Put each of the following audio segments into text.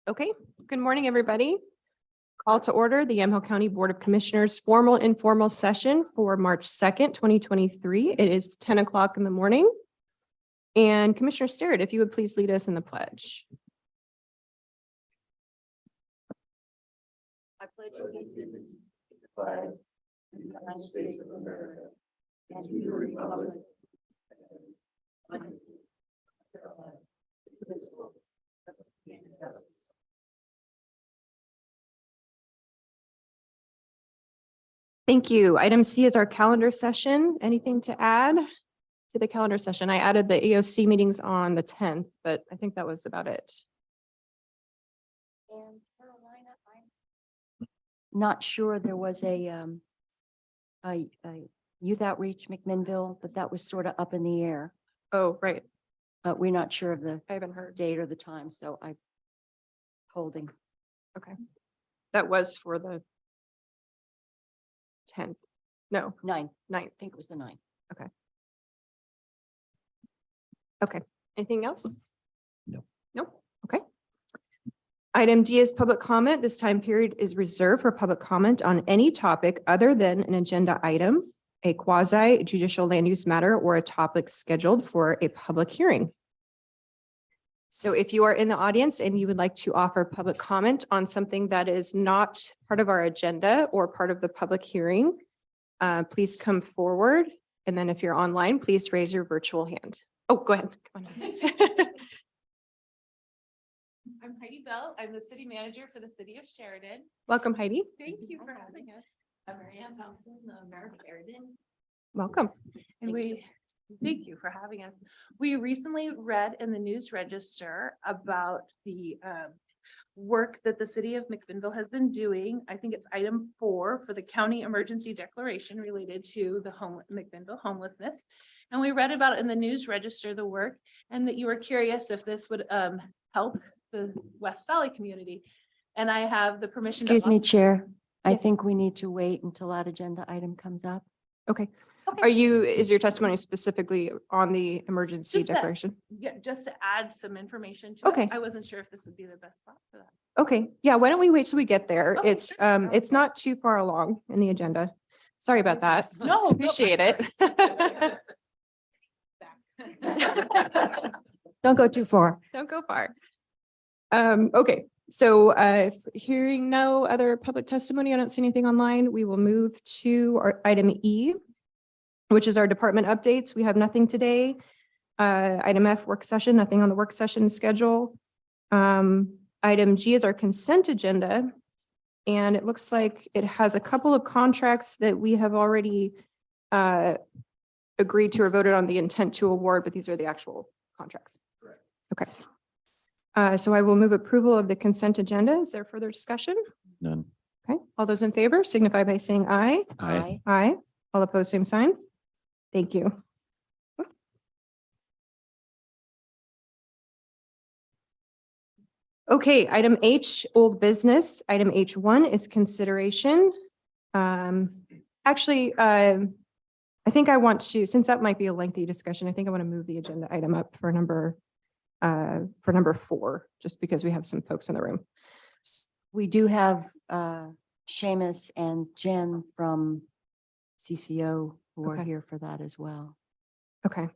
Okay, good morning, everybody. Call to order the Yamhill County Board of Commissioners formal informal session for March 2nd, 2023. It is 10 o'clock in the morning. And Commissioner Starrett, if you would please lead us in the pledge. I pledge allegiance to the flag of the United States of America and to the republic. Thank you. Item C is our calendar session. Anything to add to the calendar session? I added the EOC meetings on the 10th, but I think that was about it. And Carolina, I'm not sure there was a youth outreach McMinnville, but that was sort of up in the air. Oh, right. But we're not sure of the I haven't heard. date or the time, so I'm holding. Okay. That was for the 10th. No, 9th. 9th. I think it was the 9th. Okay. Anything else? No. Nope. Okay. Item D is public comment. This time period is reserved for public comment on any topic other than an agenda item, a quasi judicial land use matter, or a topic scheduled for a public hearing. So if you are in the audience and you would like to offer public comment on something that is not part of our agenda or part of the public hearing, please come forward. And then if you're online, please raise your virtual hand. Oh, go ahead. Come on. I'm Heidi Bell. I'm the city manager for the city of Sheridan. Welcome, Heidi. Thank you for having us. I'm Marianne Thompson, the mayor of Sheridan. Welcome. And thank you for having us. We recently read in the News Register about the work that the city of McMinnville has been doing. I think it's item 4 for the county emergency declaration related to the McMinnville homelessness. And we read about it in the News Register, the work, and that you were curious if this would help the West Valley community. And I have the permission. Excuse me, Chair. I Yes. think we need to wait until that agenda item comes up. Okay. Okay. Is your testimony specifically on the emergency Just that- declaration? Yeah, just to add some information to it. Okay. I wasn't sure if this would be the best spot for that. Okay, yeah, why don't we wait till we get there? Okay, It's, sure. it's not too far along in the agenda. Sorry about that. No, Appreciate it. Don't go too far. Don't go far. Okay, so hearing no other public testimony, I don't see anything online. We will move to our item E, which is our department updates. We have nothing today. Item F, work session, nothing on the work session schedule. Item G is our consent agenda. And it looks like it has a couple of contracts that we have already agreed to or voted on the intent to award, but these are the actual contracts. Correct. Okay. So I will move approval of the consent agenda. Is there further discussion? None. Okay, all those in favor signify by saying aye. Aye. Aye. All opposed, same sign. Thank you. Okay, item H, old business. Item H1 is consideration. Actually, I think I want to, since that might be a lengthy discussion, I think I want to move the agenda item up for number 4, just because we have some folks in the room. We do have Seamus and Jen from CCO who are Okay. here for that as well. Okay.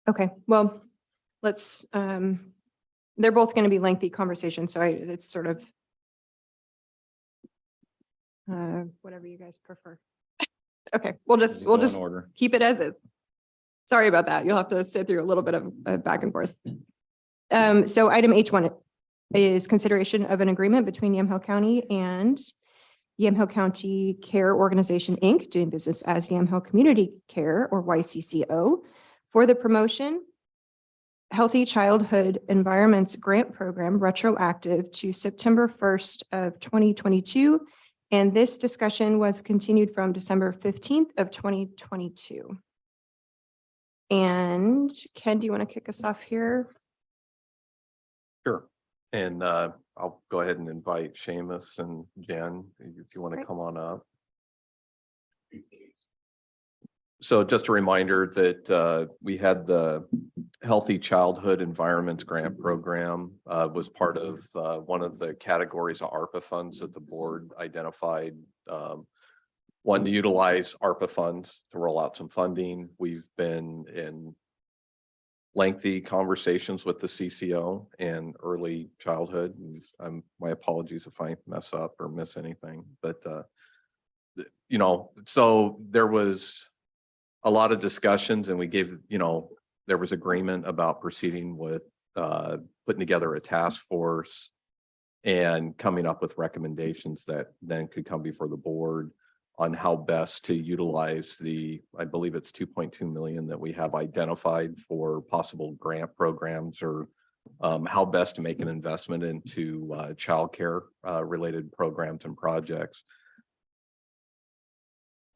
Okay, well, let's, they're both going to be lengthy conversations, so it's sort of whatever you guys prefer. Okay, we'll just Order. keep it as is. Sorry about that. You'll have to sit through a little bit of back and forth. So item H1 is consideration of an agreement between Yamhill County and Yamhill County Care Organization, Inc., doing business as Yamhill Community Care, or YCCO, for the promotion Healthy Childhood Environments Grant Program, retroactive to September 1st of 2022. And this discussion was continued from December 15th of 2022. And Ken, do you want to kick us off here? Sure. And I'll go ahead and invite Seamus and Jen, if you want to Great. come on up. So just a reminder that we had the Healthy Childhood Environments Grant Program was part of one of the categories of ARPA funds that the board identified. Wanting to utilize ARPA funds to roll out some funding. We've been in lengthy conversations with the CCO and early childhood. And my apologies if I mess up or miss anything, but so there was a lot of discussions and we gave, there was agreement about proceeding with putting together a task force and coming up with recommendations that then could come before the board on how best to utilize I believe it's 2.2 million that we have identified for possible grant programs, or how best to make an investment into childcare related programs and projects.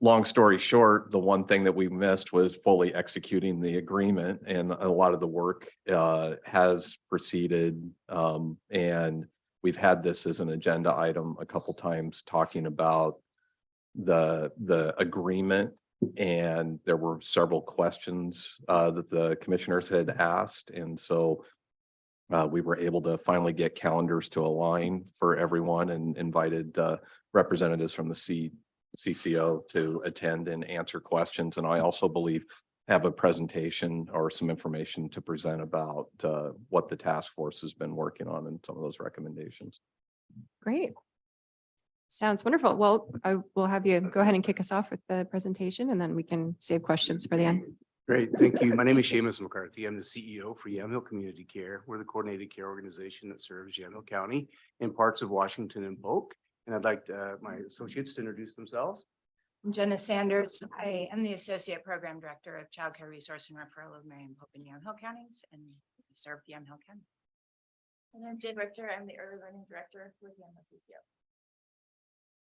Long story short, the one thing that we missed was fully executing the agreement, and a lot of the work has proceeded, and we've had this as an agenda item a couple times, talking about the agreement, and there were several questions that the commissioners had asked, and so we were able to finally get calendars to align for everyone and invited representatives from the CCO to attend and answer questions. And I also believe have a presentation or some information to present about what the task force has been working on and some of those recommendations. Great. Sounds wonderful. Well, I will have you go ahead and kick us off with the presentation, and then we can save questions for the end. Great, thank you. My name is Seamus McCarthy. I'm the CEO for Yamhill Community Care. We're the coordinated care organization that serves Yamhill County and parts of Washington and BOC. And I'd like my associates to introduce themselves. I'm Jenna Sanders. I am the Associate Program Director of Child Care Resource and Referral of Marion Pope and Yamhill counties, and serve Yamhill County. And I'm Jane Richter. I'm the Early Learning Director with Yamhill CCO.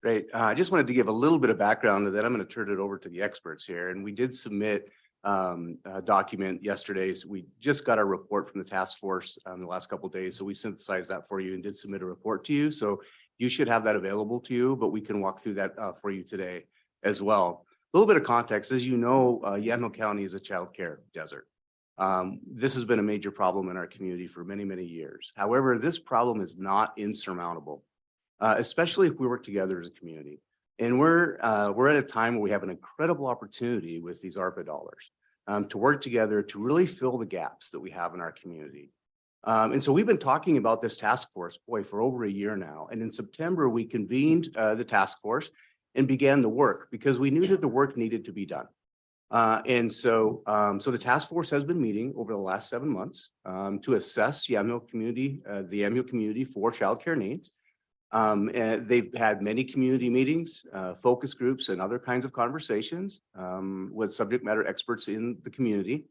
Great. I just wanted to give a little bit of background, and then I'm going to turn it over to the experts here. And we did submit a document yesterday. So we just got a report from the task force the last couple of days. So we synthesized that for you and did submit a report to you. So you should have that available to you, but we can walk through that for you today as well. A little bit of context. As you know, Yamhill County is a child care desert. This has been a major problem in our community for many, many years. However, this problem is not insurmountable, especially if we work together as a community. And we're at a time where we have an incredible opportunity with these ARPA dollars to work together to really fill the gaps that we have in our community. And so we've been talking about this task force, for over a year now. And in September, we convened the task force and began the work because we knew that the work needed to be done. So the task force has been meeting over the last 7 months to assess Yamhill community, the Yamhill community for childcare needs. And they've had many community meetings, focus groups, and other kinds of conversations with subject matter experts in the community.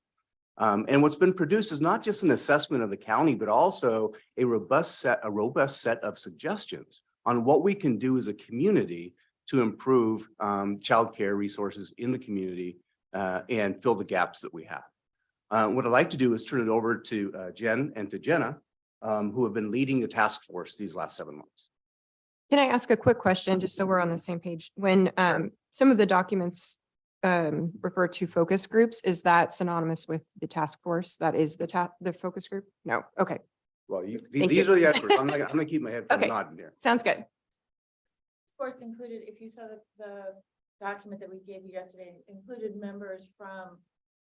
And what's been produced is not just an assessment of the county, but also a robust set of suggestions on what we can do as a community to improve childcare resources in the community and fill the gaps that we have. What I'd like to do is turn it over to Jen and to Jenna, who have been leading the task force these last 7 months. Can I ask a quick question, just so we're on the same page? When some of the documents refer to focus groups, is that synonymous with the task force? That is the focus group? No. Okay. Well, Thank these you. are the experts. I'm gonna keep my head from Okay. nodding here. Sounds good. Of course, included, if you saw the document that we gave you yesterday, included members from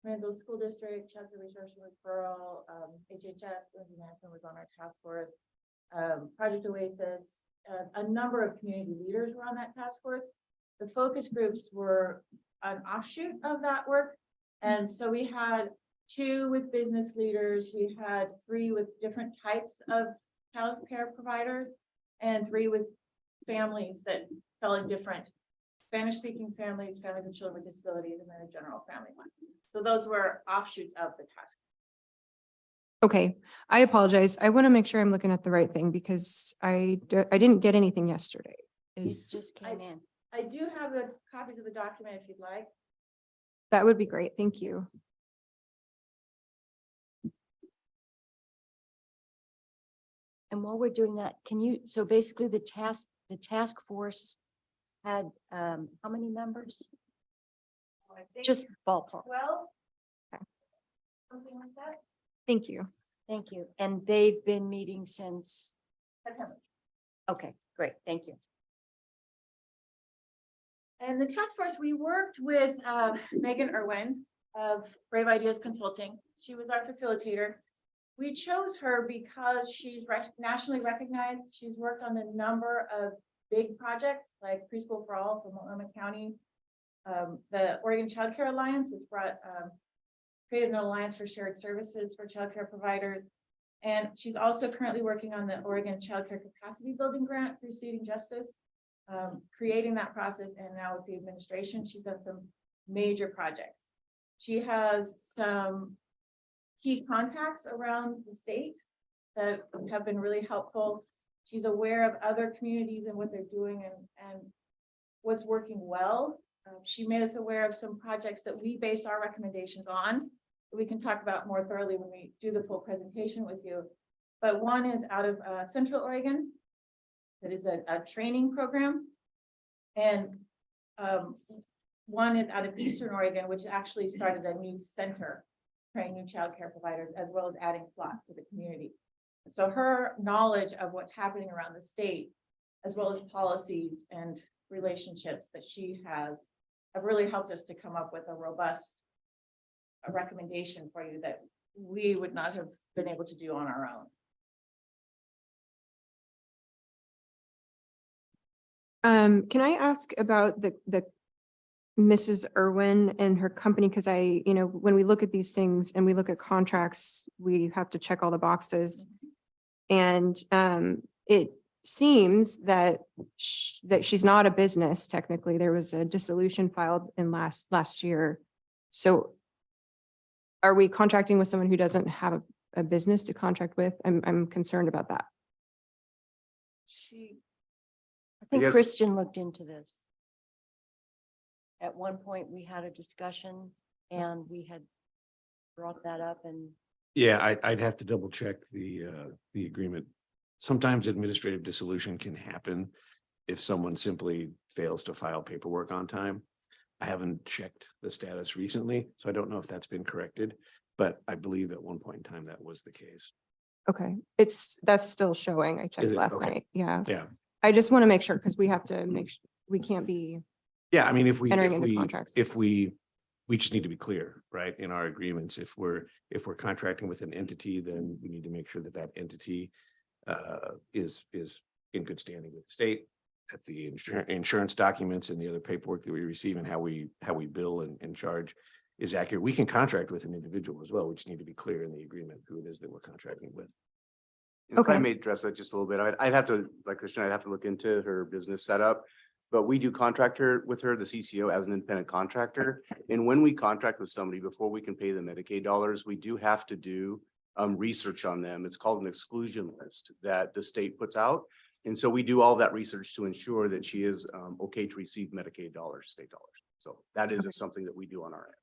Randall School District, Child Care Resource and Referral, HHS, Lindsay Manson was on our task force, Project Oasis, a number of community leaders were on that task force. The focus groups were an offshoot of that work. And so we had 2 with business leaders, we had 3 with different types of child care providers, and 3 with families that fell in different Spanish-speaking families, families with children with disabilities, and then a general family one. So those were offshoots of the task. Okay, I apologize. I want to make sure I'm looking at the right thing because I didn't get anything yesterday. These just came in. I do have the copies of the document if you'd like. That would be great. Thank you. And while we're doing that, so basically the task force had how many members? I think Just ballpark. 12. Okay. Something like that. Thank you. Thank you. And they've been meeting since, September. okay, great, thank you. And the task force, we worked with Megan Irwin of Brave Ideas Consulting. She was our facilitator. We chose her because she's nationally recognized. She's worked on a number of big projects like Preschool for All for Multnomah County, the Oregon Child Care Alliance, which created an alliance for shared services for childcare providers. And she's also currently working on the Oregon Child Care Capacity Building Grant through Seeding Justice, creating that process. And now with the administration, she's done some major projects. She has some key contacts around the state that have been really helpful. She's aware of other communities and what they're doing and what's working well. She made us aware of some projects that we base our recommendations on. We can talk about more thoroughly when we do the full presentation with you. But one is out of Central Oregon. That is a training program. And one is out of Eastern Oregon, which actually started a new center, training new childcare providers, as well as adding slots to the community. So her knowledge of what's happening around the state, as well as policies and relationships that she has, have really helped us to come up with a robust recommendation for you that we would not have been able to do on our own. Can I ask about the Mrs. Irwin and her company? Because when we look at these things and we look at contracts, we have to check all the boxes. And it seems that she's not a business technically. There was a dissolution filed in last year. So are we contracting with someone who doesn't have a business to contract with? I'm concerned about that. I think Yes. Christian looked into this. At one point, we had a discussion and we had brought that up and Yeah, I'd have to double check the agreement. Sometimes administrative dissolution can happen if someone simply fails to file paperwork on time. I haven't checked the status recently, so I don't know if that's been corrected, but I believe at one point in time that was the case. Okay, that's still showing. I checked Is it? last Okay. night. Yeah. Yeah. I just want to make sure because we have to make sure we can't be Yeah, I mean, if entering into contracts. we just need to be clear, right, in our agreements. If we're contracting with an entity, then we need to make sure that that entity is in good standing with the state, that the insurance documents and the other paperwork that we receive and how we bill and charge is accurate. We can contract with an individual as well. We just need to be clear in the agreement who it is that we're contracting with. If I Okay. may address that just a little bit, I'd have to, like Christian, I'd have to look into her business setup. But we do contract with her, the CCO, as an independent contractor. And when we contract with somebody, before we can pay the Medicaid dollars, we do have to do research on them. It's called an exclusion list that the state puts out. And so we do all that research to ensure that she is okay to receive Medicaid dollars, state dollars. So that is something that we do on our end.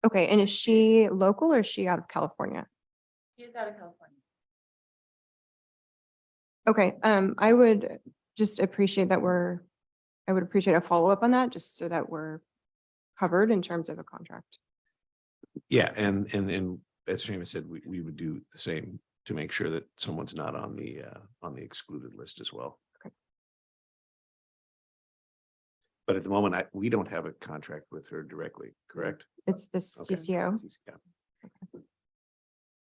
Okay, and is she local or is she out of California? She is out of California. Okay, I would just appreciate that I would appreciate a follow-up on that, just so that we're covered in terms of a contract. Yeah, and as Shana said, we would do the same to make sure that someone's not on the excluded list as well. Okay. But at the moment, we don't have a contract with her directly, correct? It's the Okay. CCO. Yeah.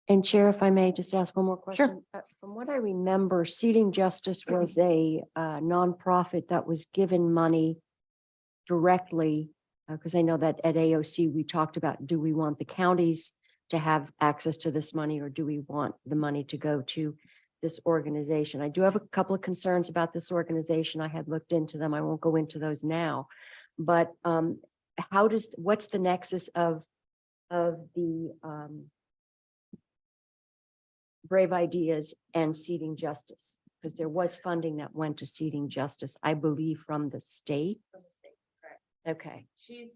And Chair, if I may just ask one more Sure. question. From what I remember, Seeding Justice was a nonprofit that was given money directly, because I know that at AOC, we talked about, do we want the counties to have access to this money or do we want the money to go to this organization? I do have a couple of concerns about this organization. I had looked into them. I won't go into those now. But what's the nexus of the Brave Ideas and Seeding Justice? Because there was funding that went to Seeding Justice, I believe, from the state. From the state, correct. Okay, She's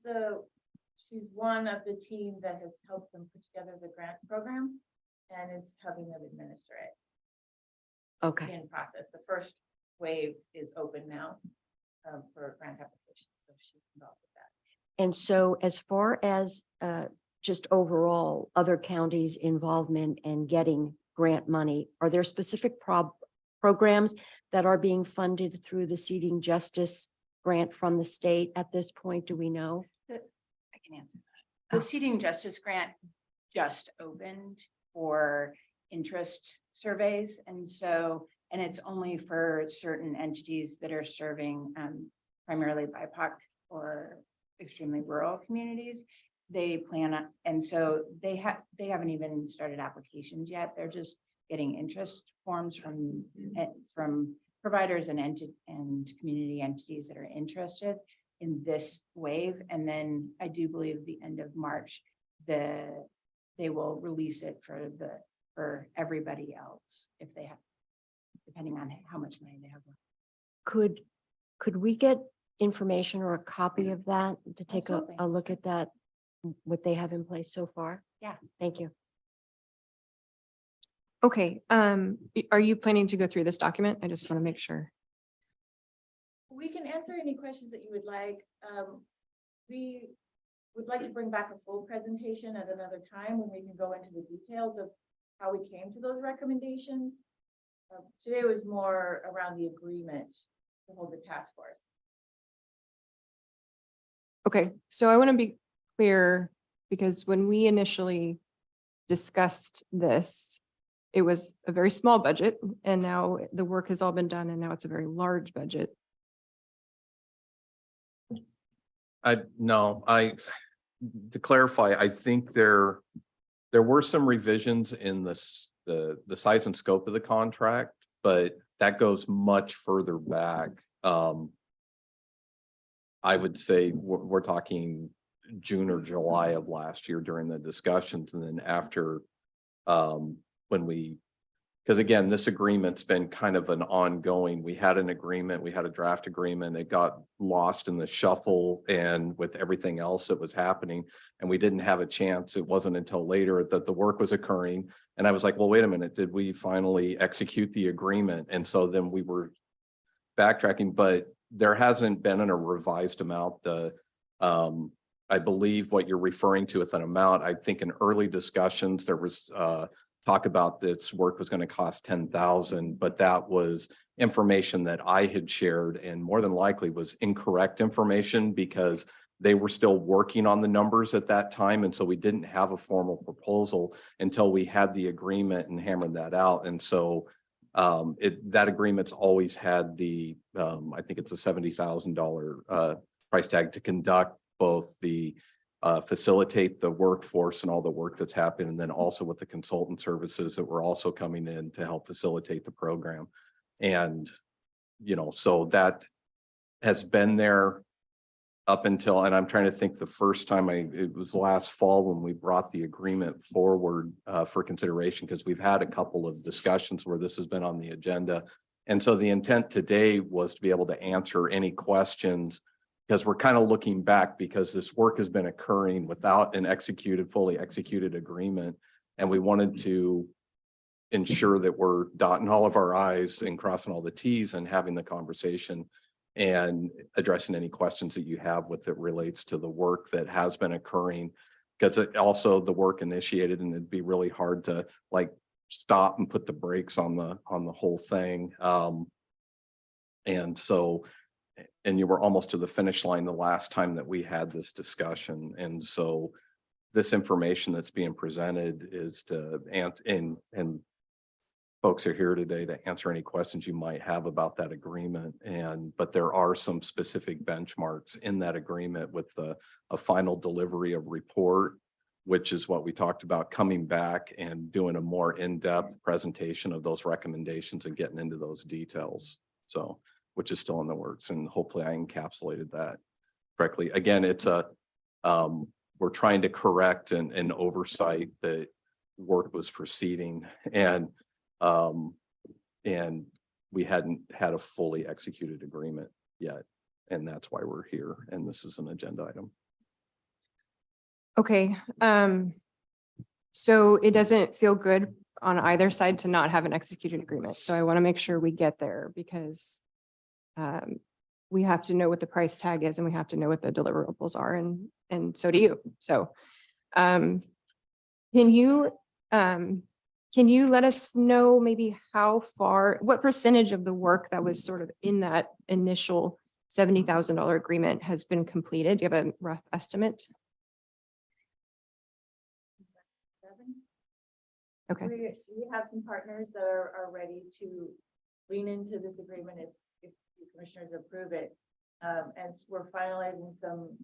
one of the team that has helped them put together the grant program and is helping them administer it. It's okay, in process. The first wave is open now for grant applications, so she's involved with that. And so as far as just overall other counties' involvement in getting grant money, are there specific programs that are being funded through the Seeding Justice grant from the state at this point? Do we know? I can answer that. The Seeding Justice Grant just opened for interest surveys. And so, and it's only for certain entities that are serving primarily BIPOC or extremely rural communities. They plan on, and so they haven't even started applications yet. They're just getting interest forms from providers and community entities that are interested in this wave. And then I do believe the end of March, they will release it for everybody else if they have, depending on how much money they have. Could we get information or a copy of that to take Absolutely. a look at that, what they have in place so far? Yeah. Thank you. Okay, are you planning to go through this document? I just want to make sure. We can answer any questions that you would like. We would like to bring back a full presentation at another time when we can go into the details of how we came to those recommendations. Today was more around the agreement to hold the task force. Okay, so I want to be clear because when we initially discussed this, it was a very small budget and now the work has all been done and now it's a very large budget. To clarify, I think there were some revisions in the size and scope of the contract, but that goes much further back. I would say we're talking June or July of last year during the discussions, and then after because again, this agreement's been kind of an ongoing, we had an agreement, we had a draft agreement, it got lost in the shuffle and with everything else that was happening, and we didn't have a chance. It wasn't until later that the work was occurring. And I was like, well, wait a minute, did we finally execute the agreement? And so then we were backtracking, but there hasn't been a revised amount. I believe what you're referring to with an amount, I think in early discussions, there was talk about this work was going to cost 10,000, but that was information that I had shared and more than likely was incorrect information because they were still working on the numbers at that time. And so we didn't have a formal proposal until we had the agreement and hammered that out. And so that agreement's always had the, I think it's a $70,000 price tag to conduct both the facilitate the workforce and all the work that's happened, and then also with the consultant services that were also coming in to help facilitate the program. And, so that has been there up until, and I'm trying to think the first time it was last fall when we brought the agreement forward for consideration, because we've had a couple of discussions where this has been on the agenda. And so the intent today was to be able to answer any questions, because we're kind of looking back because this work has been occurring without an fully executed agreement. And we wanted to ensure that we're dotting all of our I's and crossing all the T's and having the conversation and addressing any questions that you have with it relates to the work that has been occurring, because it also the work initiated, and it'd be really hard to stop and put the brakes on the whole thing. And so, and you were almost to the finish line the last time that we had this discussion. And so this information that's being presented is to, and folks are here today to answer any questions you might have about that agreement. But there are some specific benchmarks in that agreement with a final delivery of report, which is what we talked about, coming back and doing a more in-depth presentation of those recommendations and getting into those details. So, which is still in the works, and hopefully I encapsulated that correctly. Again, it's we're trying to correct an oversight that work was proceeding, and we hadn't had a fully executed agreement yet. And that's why we're here. And this is an agenda item. Okay, so it doesn't feel good on either side to not have an executed agreement. So I want to make sure we get there because we have to know what the price tag is and we have to know what the deliverables are and so do you. So can you let us know maybe what percentage of the work that was sort of in that initial $70,000 agreement has been completed? Do you have a rough estimate? Okay. We have some partners that are ready to lean into this agreement if the commissioners approve it. As we're finalizing some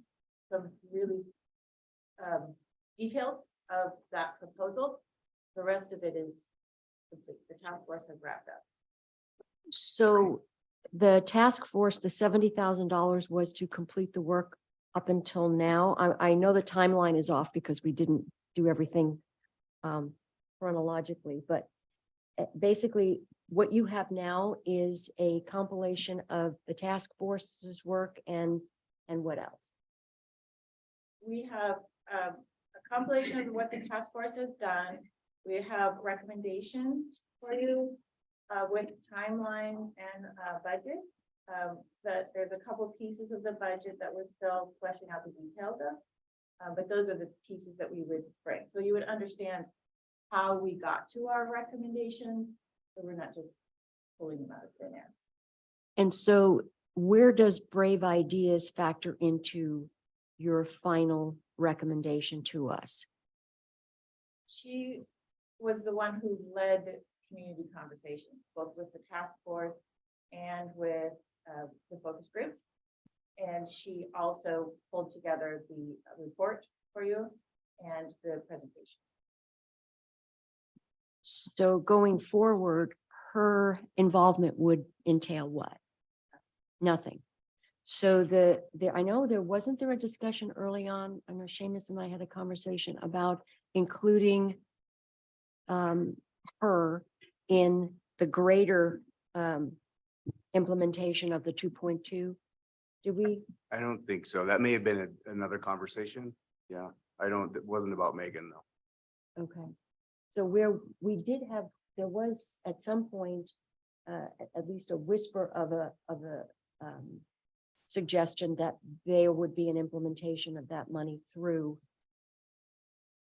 really details of that proposal. The rest of it is complete. The task force has wrapped up. So the task force, the $70,000 was to complete the work up until now. I know the timeline is off because we didn't do everything chronologically, but basically what you have now is a compilation of the task force's work and what else? We have a compilation of what the task force has done. We have recommendations for you with timelines and budget. That there's a couple pieces of the budget that we're still fleshing out the details of. But those are the pieces that we would bring. So you would understand how we got to our recommendations. So we're not just pulling them out of thin air. And so where does Brave Ideas factor into your final recommendation to us? She was the one who led community conversations, both with the task force and with the focus groups. And she also pulled together the report for you and the presentation. So going forward, her involvement would entail what? Nothing. So I know wasn't there a discussion early on, I know Seamus and I had a conversation about including her in the greater implementation of the 2.2. Did we? I don't think so. That may have been another conversation. Yeah, it wasn't about Megan though. Okay. So there was at some point, at least a whisper of a suggestion that there would be an implementation of that money through.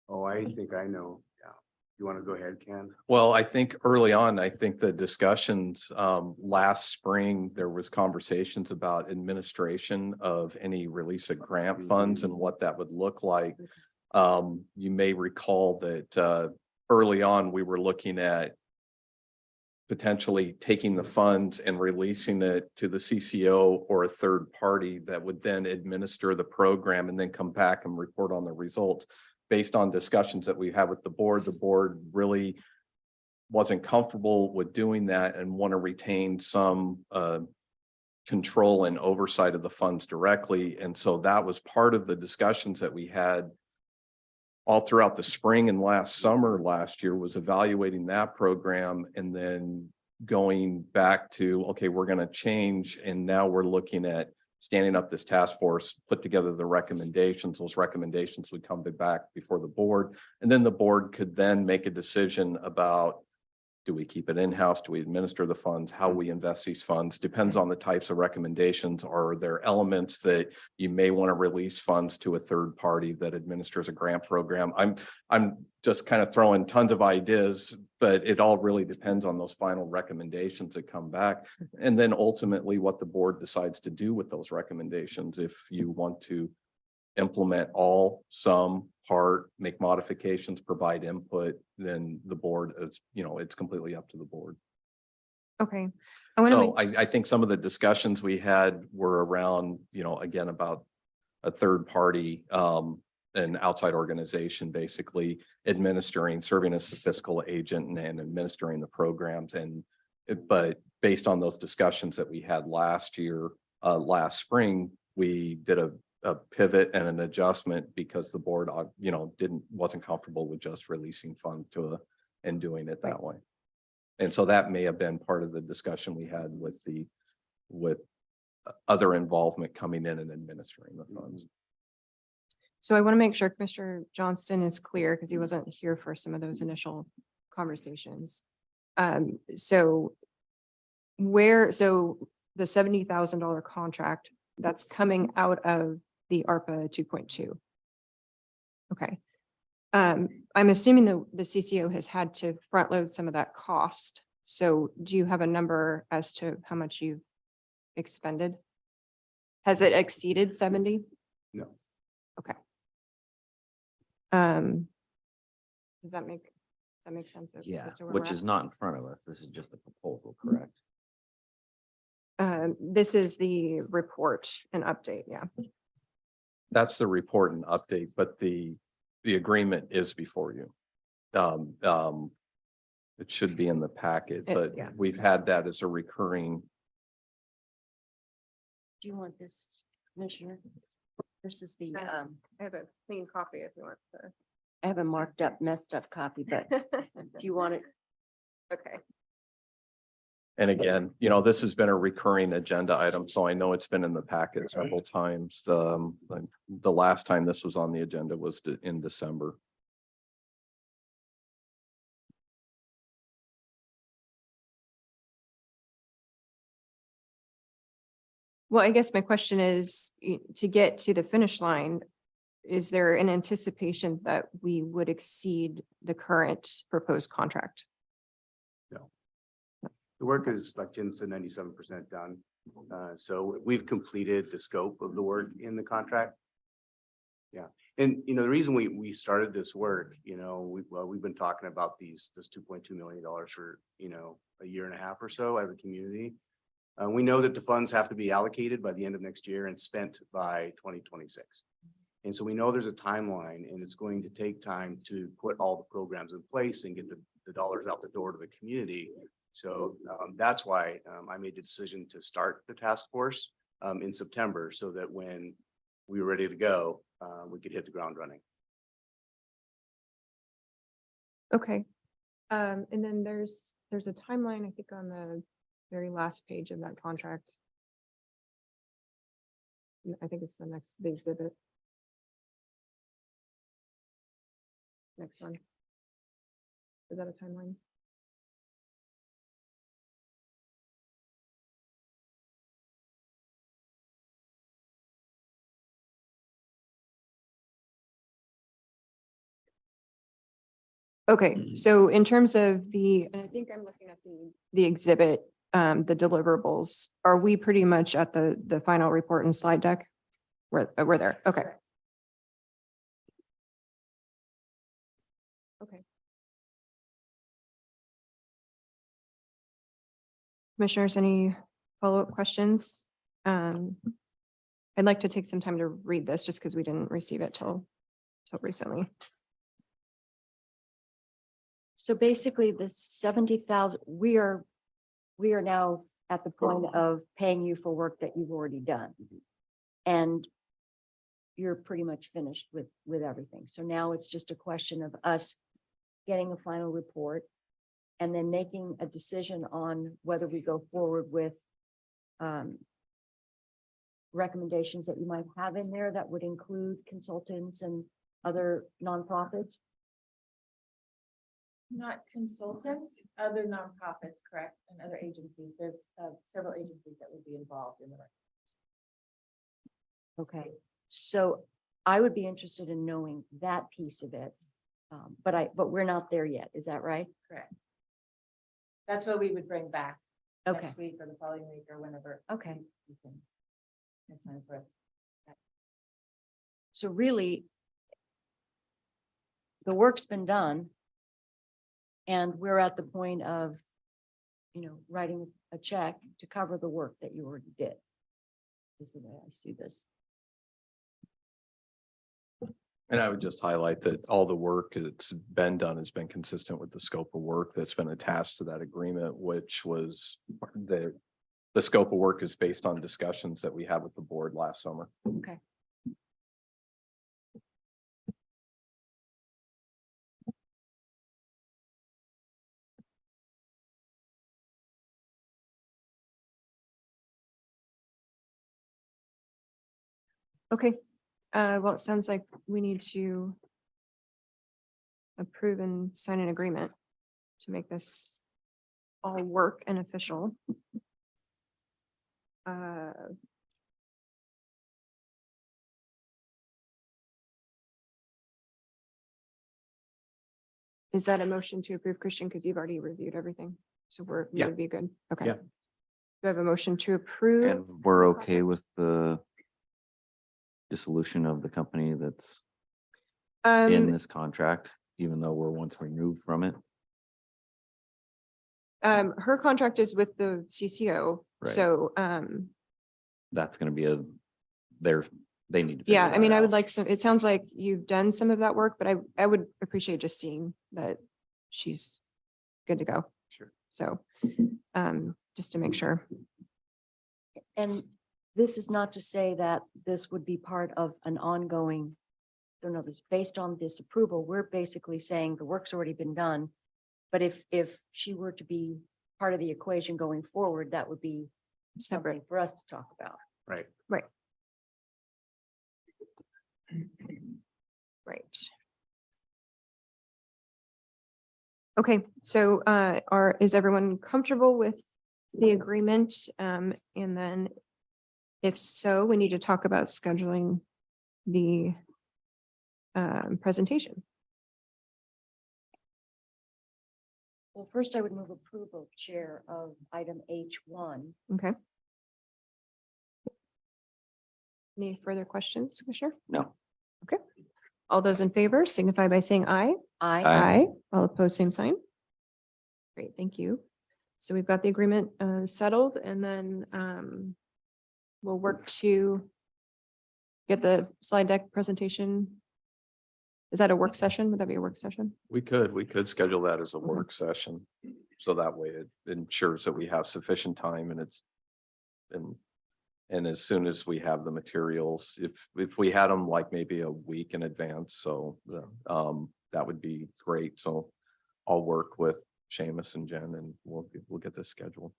Oh, I think I know. Yeah. You want to go ahead, Ken? Well, I think early on, I think the discussions last spring, there was conversations about administration of any release of grant funds and what that would look like. You may recall that early on, we were looking at potentially taking the funds and releasing it to the CCO or a third party that would then administer the program and then come back and report on the results. Based on discussions that we had with the board really wasn't comfortable with doing that and want to retain some control and oversight of the funds directly. And so that was part of the discussions that we had all throughout the spring and last year was evaluating that program and then going back to, okay, we're going to change. And now we're looking at standing up this task force, put together the recommendations. Those recommendations would come back before the board. And then the board could then make a decision about, do we keep it in-house? Do we administer the funds? How we invest these funds? Depends on the types of recommendations. Are there elements that you may want to release funds to a third party that administers a grant program? I'm just kind of throwing tons of ideas, but it all really depends on those final recommendations that come back. And then ultimately what the board decides to do with those recommendations. If you want to implement all, some, part, make modifications, provide input, then the board is, it's completely up to the board. Okay. So I think some of the discussions we had were around, again, about a third party, an outside organization, basically serving as a fiscal agent and administering the programs. But based on those discussions that we had last spring, we did a pivot and an adjustment because the board, wasn't comfortable with just releasing funds and doing it that way. And so that may have been part of the discussion we had with other involvement coming in and administering the funds. So I want to make sure Commissioner Johnston is clear because he wasn't here for some of those initial conversations. So the $70,000 contract that's coming out of the ARPA 2.2. Okay. I'm assuming the CCO has had to front load some of that cost. So do you have a number as to how much you've expended? Has it exceeded 70? No. Okay. Does that make sense? Yeah, as to where which we're is at? not in front of us. This is just a proposal, correct? This is the report and update, yeah. That's the report and update, but the agreement is before you. It should be in the packet, It's- but yeah. we've had that as a recurring. Do you want this, Commissioner? This is the, I have a clean copy if you want to. I have a marked up, messed up copy, but if you want it, Okay. And again, you know, this has been a recurring agenda item, so I know it's been in the packet several times. Like, the last time this was on the agenda was in December. Well, I guess my question is, to get to the finish line, is there an anticipation that we would exceed the current proposed contract? The work is, like Jen said, 97% done. So we've completed the scope of the work in the contract. Yeah, and the reason we started this work, we've been talking about this $2.2 million for, a year and a half or so out of the community. We know that the funds have to be allocated by the end of next year and spent by 2026. And so we know there's a timeline, and it's going to take time to put all the programs in place and get the dollars out the door to the community. So that's why I made the decision to start the task force in September, so that when we were ready to go, we could hit the ground running. Okay. And then there's a timeline, I think, on the very last page of that contract. I think it's the exhibit. Next one. Is that a timeline? Okay, so in terms of and I think I'm looking at the exhibit, the deliverables, are we pretty much at the final report and slide deck? We're there, okay. Okay. Commissioners, any follow-up questions? I'd like to take some time to read this just because we didn't receive it till recently. so basically the 70,000, we are now at the point of paying you for work that you've already done. And you're pretty much finished with everything. So now it's just a question of us getting a final report and then making a decision on whether we go forward with recommendations that you might have in there that would include consultants and other nonprofits. Not consultants, other nonprofits, correct, and other agencies. There's several agencies that would be involved in the work. Okay, so I would be interested in knowing that piece of it. But we're not there yet. Is that right? Correct. That's what we would bring back Okay, next week or the following week or whenever. okay. you can have time for us. So really, the work's been done. And we're at the point of, writing a check to cover the work that you already did. Is the way I see this. And I would just highlight that all the work that's been done has been consistent with the scope of work that's been attached to that agreement, which was the scope of work is based on discussions that we had with the board last summer. Okay. Okay, well, it sounds like we need to approve and sign an agreement to make this all work and official. Is that a motion to approve, Christian? Because you've already reviewed everything. So we Yeah. would be good. Okay. Yeah. Do I have a motion to approve? And we're the okay project? with the dissolution of the company that's in Um, this contract, even though we're once removed from it? her contract is with the CCO. Right. So, That's gonna be they need to. yeah, figure I mean, that I would out. like some, it sounds like you've done some of that work, but I would appreciate just seeing that she's good to go. Sure. So, just to make sure. And this is not to say that this would be part of an ongoing, so in other words, based on this approval, we're basically saying the work's already been done. But if she were to be part of the equation going forward, that would be something Separate. for us to talk about. Right. Right. Right. Okay, so is everyone comfortable with the agreement? And then if so, we need to talk about scheduling the presentation. Well, first I would move approval, Chair, of item H1. Okay. Any further questions, Commissioner? No. Okay. All those in favor signify by saying aye. I, Aye. All opposed, same sign. Great, thank you. So we've got the agreement settled, and then we'll work to get the slide deck presentation. Is that a work session? Would that be a work session? We could schedule that as a Okay. work session. So that way it ensures that we have sufficient time and as soon as we have the materials, if we had them like maybe a week in advance, so that would be great. So I'll work with Seamus and Jen and we'll get this scheduled.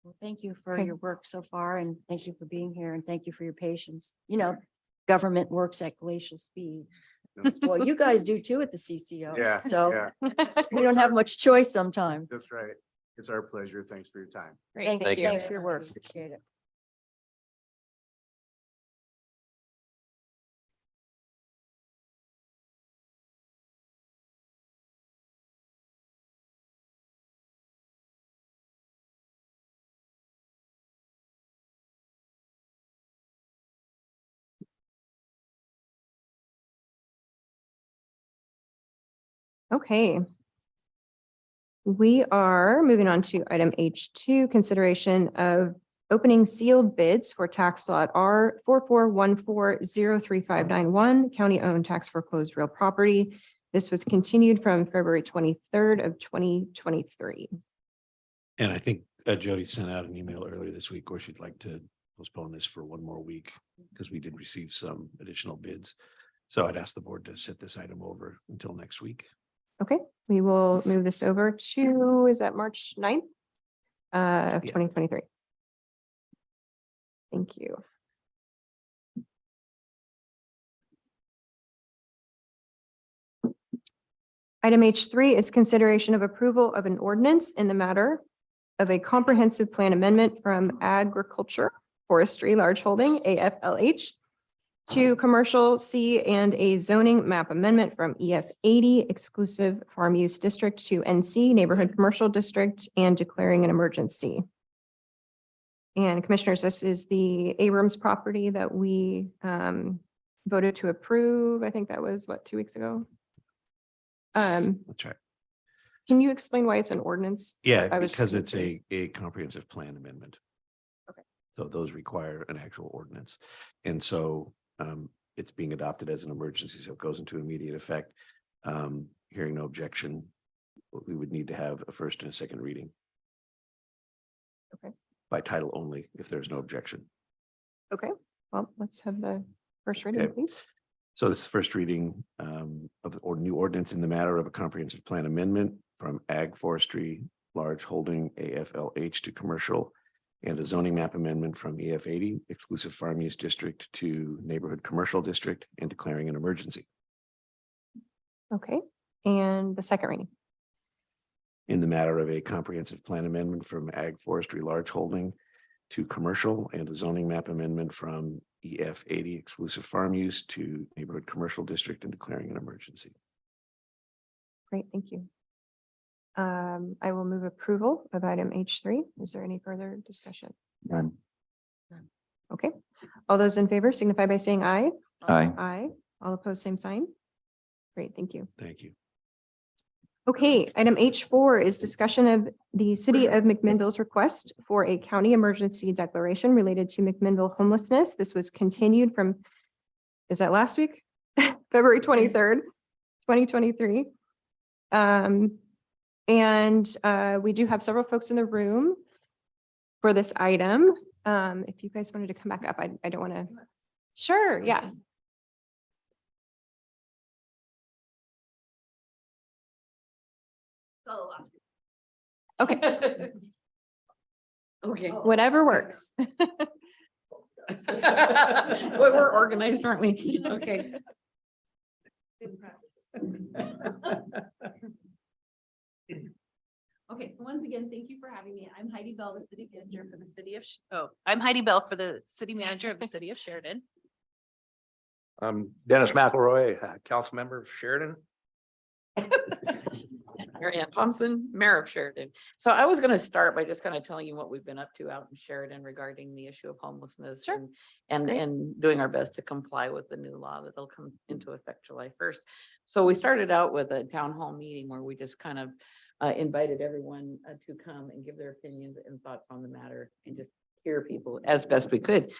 well, thank you for Okay. your work so far, and thank you for being here, and thank you for your patience. You know, government works at glacial speed. Well, you guys do too at the CCO. Yeah. So Yeah, we don't have much choice sometimes. that's right. It's our pleasure. Thanks for your time. Great, Thanks for your work. Appreciate it. Okay. We are moving on to item H2, consideration of opening sealed bids for tax lot R 4414035591, county-owned tax foreclosed real property. This was continued from February 23rd of 2023. And I think Jody sent out an email earlier this week where she'd like to postpone this for one more week because we did receive some additional bids. So I'd ask the board to set this item over until next week. Okay, we will move this over to, is that March 9th? Of Yeah. 2023. Thank you. Item H3 is consideration of approval of an ordinance in the matter of a comprehensive plan amendment from agriculture, forestry, large holding, AFLH, to commercial C and a zoning map amendment from EF 80 exclusive farm use district to NC neighborhood commercial district and declaring an emergency. And commissioners, this is the Abrams property that we voted to approve. I think that was what, 2 weeks ago? That's right. Can you explain why it's an ordinance? Yeah, I was just because it's confused. a comprehensive plan amendment. Okay. So those require an actual ordinance. And so it's being adopted as an emergency, so it goes into immediate effect. Hearing no objection, we would need to have a first and a second reading. Okay. By title only, if there's no objection. Okay, well, let's have the first reading, Okay. please. So this is the first reading of the new ordinance in the matter of a comprehensive plan amendment from ag forestry, large holding AFLH to commercial, and a zoning map amendment from EF 80 exclusive farm use district to neighborhood commercial district and declaring an emergency. Okay, and the second reading. In the matter of a comprehensive plan amendment from ag forestry, large holding to commercial and a zoning map amendment from EF 80 exclusive farm use to neighborhood commercial district and declaring an emergency. Great, thank you. I will move approval of item H3. Is there any further discussion? None. Okay, all those in favor signify by saying aye. Aye. Aye. All opposed, same sign. Great, thank you. Thank you. Okay, item H4 is discussion of the city of McMinnville's request for a county emergency declaration related to McMinnville homelessness. This was continued from, is that last week? February 23rd, 2023. We do have several folks in the room for this item. If you guys wanted to come back up, I don't want to. Sure, yeah. Okay. Okay. Whatever works. Well, we're organized, aren't we? Okay. Okay, so once again, thank you for having me. I'm Heidi Bell, the city manager for the city of, I'm Heidi Bell for the city manager of the city of Sheridan. I'm Dennis McElroy, council member of Sheridan. Mary Ann Thompson, mayor of Sheridan. So I was going to start by just kind of telling you what we've been up to out in Sheridan regarding the issue of homelessness. Sure. And doing our best to comply with the new law that'll come into effect July 1st. So we started out with a town hall meeting where we just kind of invited everyone to come and give their opinions and thoughts on the matter and just hear people as best we could.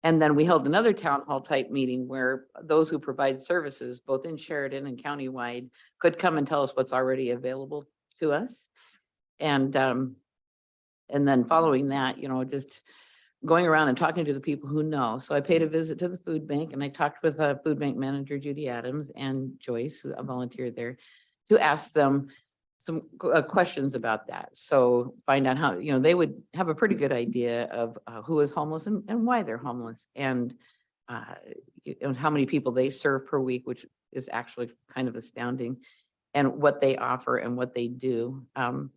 And then we held another town hall type meeting where those who provide services, both in Sheridan and countywide, could come and tell us what's already available to us. And then following that, you know, just going around and talking to the people who know. So I paid a visit to the food bank and I talked with food bank manager Judy Adams and Joyce, who volunteered there, to ask them some questions about that. So find out how, you know, they would have a pretty good idea of who is homeless and why they're homeless, and how many people they serve per week, which is actually kind of astounding, and what they offer and what they do. And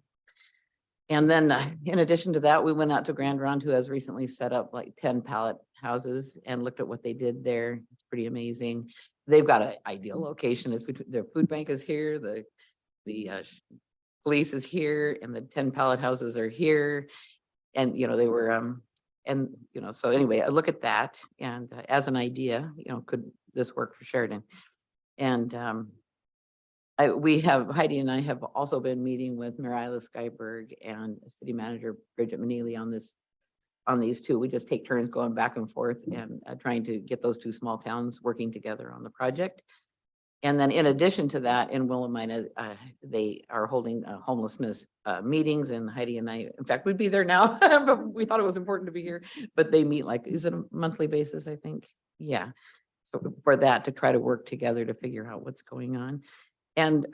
then in addition to that, we went out to Grand Ronde, who has recently set up like 10 pallet houses, and looked at what they did there. It's pretty amazing. They've got an ideal location. It's between, their food bank is here, the police is here, and the 10 pallet houses are here. And, you know, they were, and, you know, so anyway, I look at that and as an idea, you know, could this work for Sheridan? And Heidi and I have also been meeting with Marilla Skyberg and city manager Bridget Manili on these two. We just take turns going back and forth and trying to get those two small towns working together on the project. And then in addition to that, in Willamina, they are holding homelessness meetings, and Heidi and I, in fact, we'd be there now, but we thought it was important to be here. But they meet like, is it a monthly basis, I think? Yeah. So for that, to try to work together to figure out what's going on. And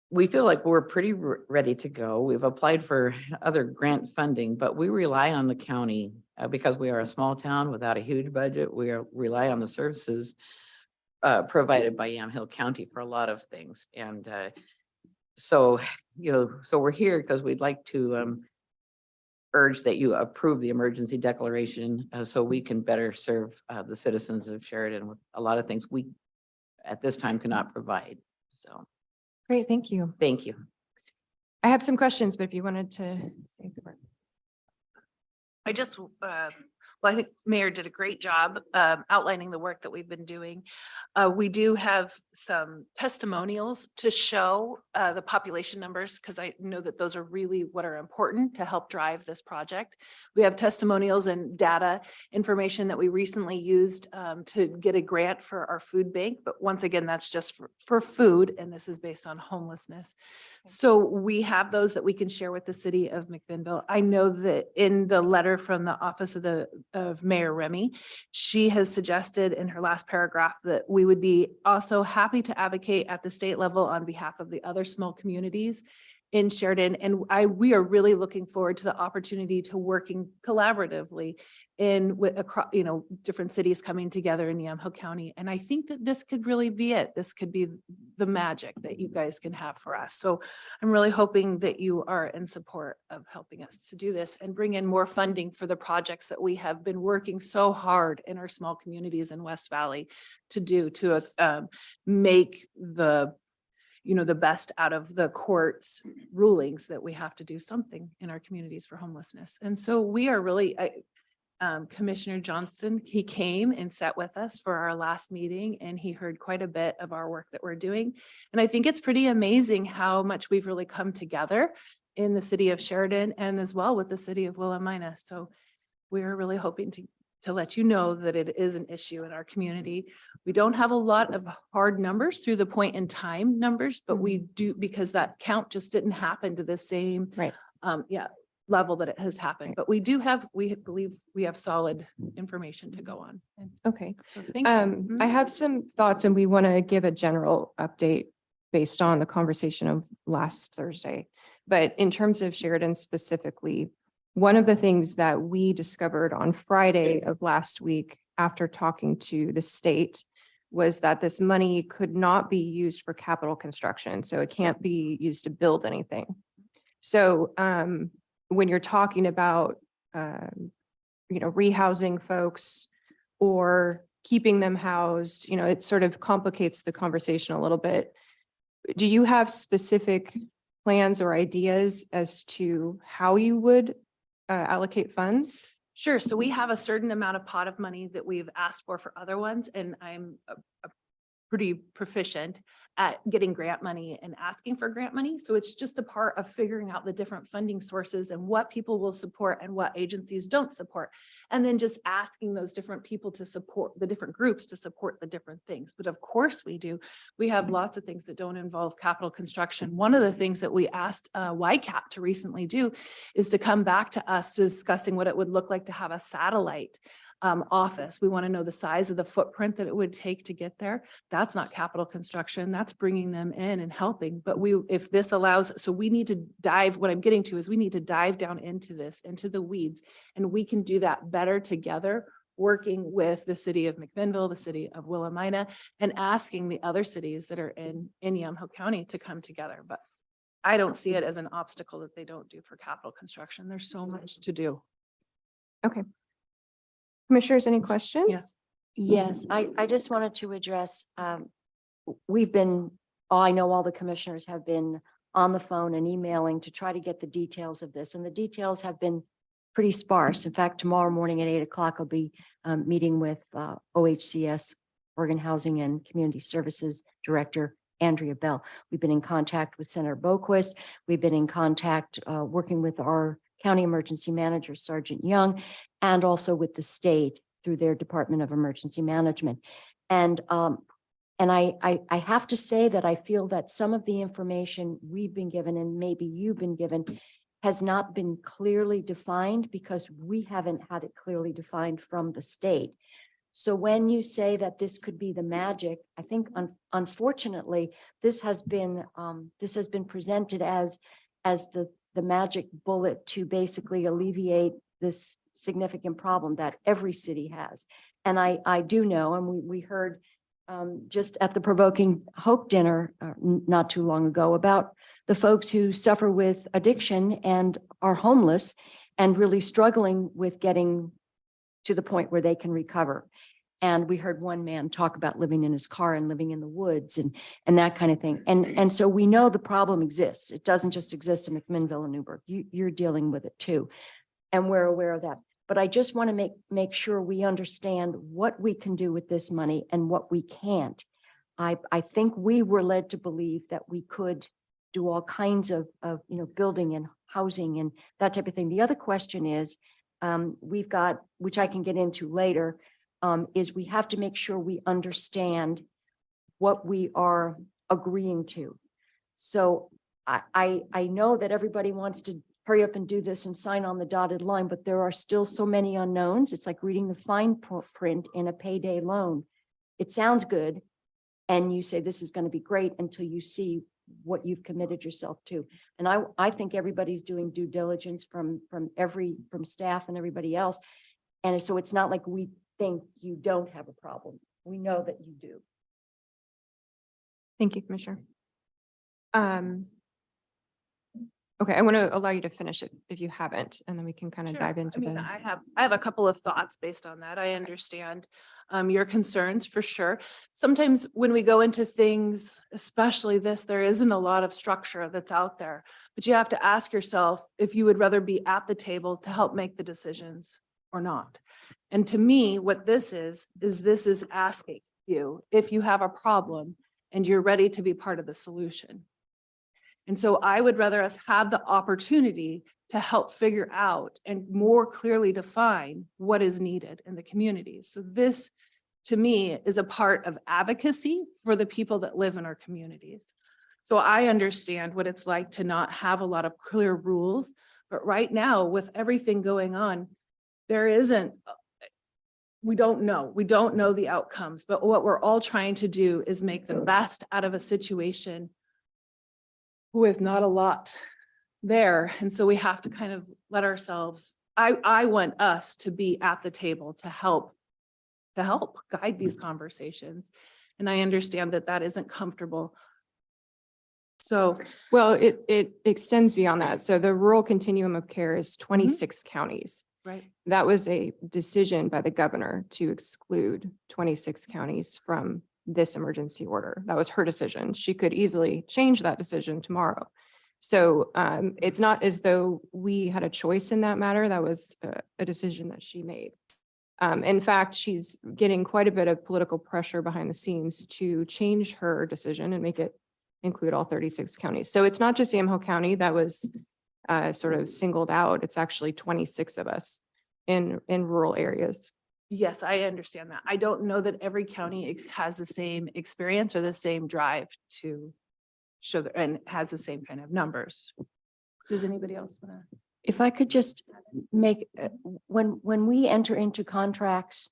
we feel like we're pretty ready to go. We've applied for other grant funding, but we rely on the county because we are a small town without a huge budget. We rely on the services provided by Yamhill County for a lot of things. And so, you know, so we're here because we'd like to urge that you approve the emergency declaration so we can better serve the citizens of Sheridan with a lot of things we at this time cannot provide. So Great, thank you. thank you. I have some questions, but if you wanted to say the word. I just, well, I think Mayor did a great job outlining the work that we've been doing. We do have some testimonials to show the population numbers, because I know that those are really what are important to help drive this project. We have testimonials and data information that we recently used to get a grant for our food bank. But once again, that's just for food, and this is based on homelessness. So we have those that we can share with the city of McMinnville. I know that in the letter from the office of Mayor Remy, she has suggested in her last paragraph that we would be also happy to advocate at the state level on behalf of the other small communities in Sheridan. And we are really looking forward to the opportunity to working collaboratively with across, different cities coming together in Yamhill County. And I think that this could really be it. This could be the magic that you guys can have for us. So I'm really hoping that you are in support of helping us to do this and bring in more funding for the projects that we have been working so hard in our small communities in West Valley to do to make the best out of the court's rulings that we have to do something in our communities for homelessness. And so we are really, Commissioner Johnston, he came and sat with us for our last meeting and he heard quite a bit of our work that we're doing. And I think it's pretty amazing how much we've really come together in the city of Sheridan and as well with the city of Willamina. So we're really hoping to let you know that it is an issue in our community. We don't have a lot of hard numbers through the point in time numbers, but we do, because that count just didn't happen to the same Right. level that it has happened. But we believe we have solid information to go on. And Okay. so thank you. I have some thoughts and we want to give a general update based on the conversation of last Thursday. But in terms of Sheridan specifically, one of the things that we discovered on Friday of last week after talking to the state was that this money could not be used for capital construction. So it can't be used to build anything. So when you're talking about, rehousing folks or keeping them housed, it sort of complicates the conversation a little bit. Do you have specific plans or ideas as to how you would allocate funds? Sure. So we have a certain amount of pot of money that we've asked for other ones, and I'm pretty proficient at getting grant money and asking for grant money. So it's just a part of figuring out the different funding sources and what people will support and what agencies don't support. And then just asking those different people to support the different groups to support the different things. But of course we do. We have lots of things that don't involve capital construction. One of the things that we asked YCAP to recently do is to come back to us discussing what it would look like to have a satellite office. We want to know the size of the footprint that it would take to get there. That's not capital construction. That's bringing them in and helping. But if this allows, so we need to dive, what I'm getting to is we need to dive down into this, into the weeds, and we can do that better together, working with the city of McMinnville, the city of Willamina, and asking the other cities that are in Yamhill County to come together. But I don't see it as an obstacle that they don't do for capital construction. There's so much to do. Okay. Commissioners, any questions? Yes. Yes, I just wanted to address, we've been, I know all the commissioners have been on the phone and emailing to try to get the details of this, and the details have been pretty sparse. In fact, tomorrow morning at 8 o'clock, I'll be meeting with OHCS, Oregon Housing and Community Services Director Andrea Bell. We've been in contact with Senator Boquist. We've been in contact working with our County Emergency Manager, Sergeant Young, and also with the state through their Department of Emergency Management. And I have to say that I feel that some of the information we've been given and maybe you've been given has not been clearly defined because we haven't had it clearly defined from the state. So when you say that this could be the magic, I think unfortunately, this has been presented as the magic bullet to basically alleviate this significant problem that every city has. And I do know, and we heard just at the Provoking Hope dinner not too long ago about the folks who suffer with addiction and are homeless and really struggling with getting to the point where they can recover. And we heard one man talk about living in his car and living in the woods and that kind of thing. And so we know the problem exists. It doesn't just exist in McMinnville and Newburgh. You're dealing with it too. And we're aware of that. But I just want to make sure we understand what we can do with this money and what we can't. I think we were led to believe that we could do all kinds of building and housing and that type of thing. The other question is, we've got, which I can get into later, is we have to make sure we understand what we are agreeing to. So I know that everybody wants to hurry up and do this and sign on the dotted line, but there are still so many unknowns. It's like reading the fine print in a payday loan. It sounds good. And you say, this is going to be great until you see what you've committed yourself to. And I think everybody's doing due diligence from staff and everybody else. And so it's not like we think you don't have a problem. We know that you do. Thank you, Commissioner. Okay, I want to allow you to finish it if you haven't, and then we can kind of Sure. dive into I mean, the. I have a couple of thoughts based on that. I understand your concerns for sure. Sometimes when we go into things, especially this, there isn't a lot of structure that's out there, but you have to ask yourself if you would rather be at the table to help make the decisions or not. And to me, what this is this is asking you if you have a problem and you're ready to be part of the solution. And so I would rather us have the opportunity to help figure out and more clearly define what is needed in the community. So this, to me, is a part of advocacy for the people that live in our communities. So I understand what it's like to not have a lot of clear rules, but right now with everything going on, there isn't, we don't know the outcomes, but what we're all trying to do is make the best out of a situation with not a lot there. And so we have to kind of let ourselves, I want us to be at the table to help guide these conversations. And I understand that that isn't comfortable. So, Well, it extends beyond that. So the rural continuum of care is 26 counties. right. That was a decision by the governor to exclude 26 counties from this emergency order. That was her decision. She could easily change that decision tomorrow. So it's not as though we had a choice in that matter. That was a decision that she made. In fact, she's getting quite a bit of political pressure behind the scenes to change her decision and make it include all 36 counties. So it's not just Yamhill County that was sort of singled out. It's actually 26 of us in rural areas. Yes, I understand that. I don't know that every county has the same experience or the same drive to show and has the same kind of numbers. Does anybody else want to? If I could just make, when we enter into contracts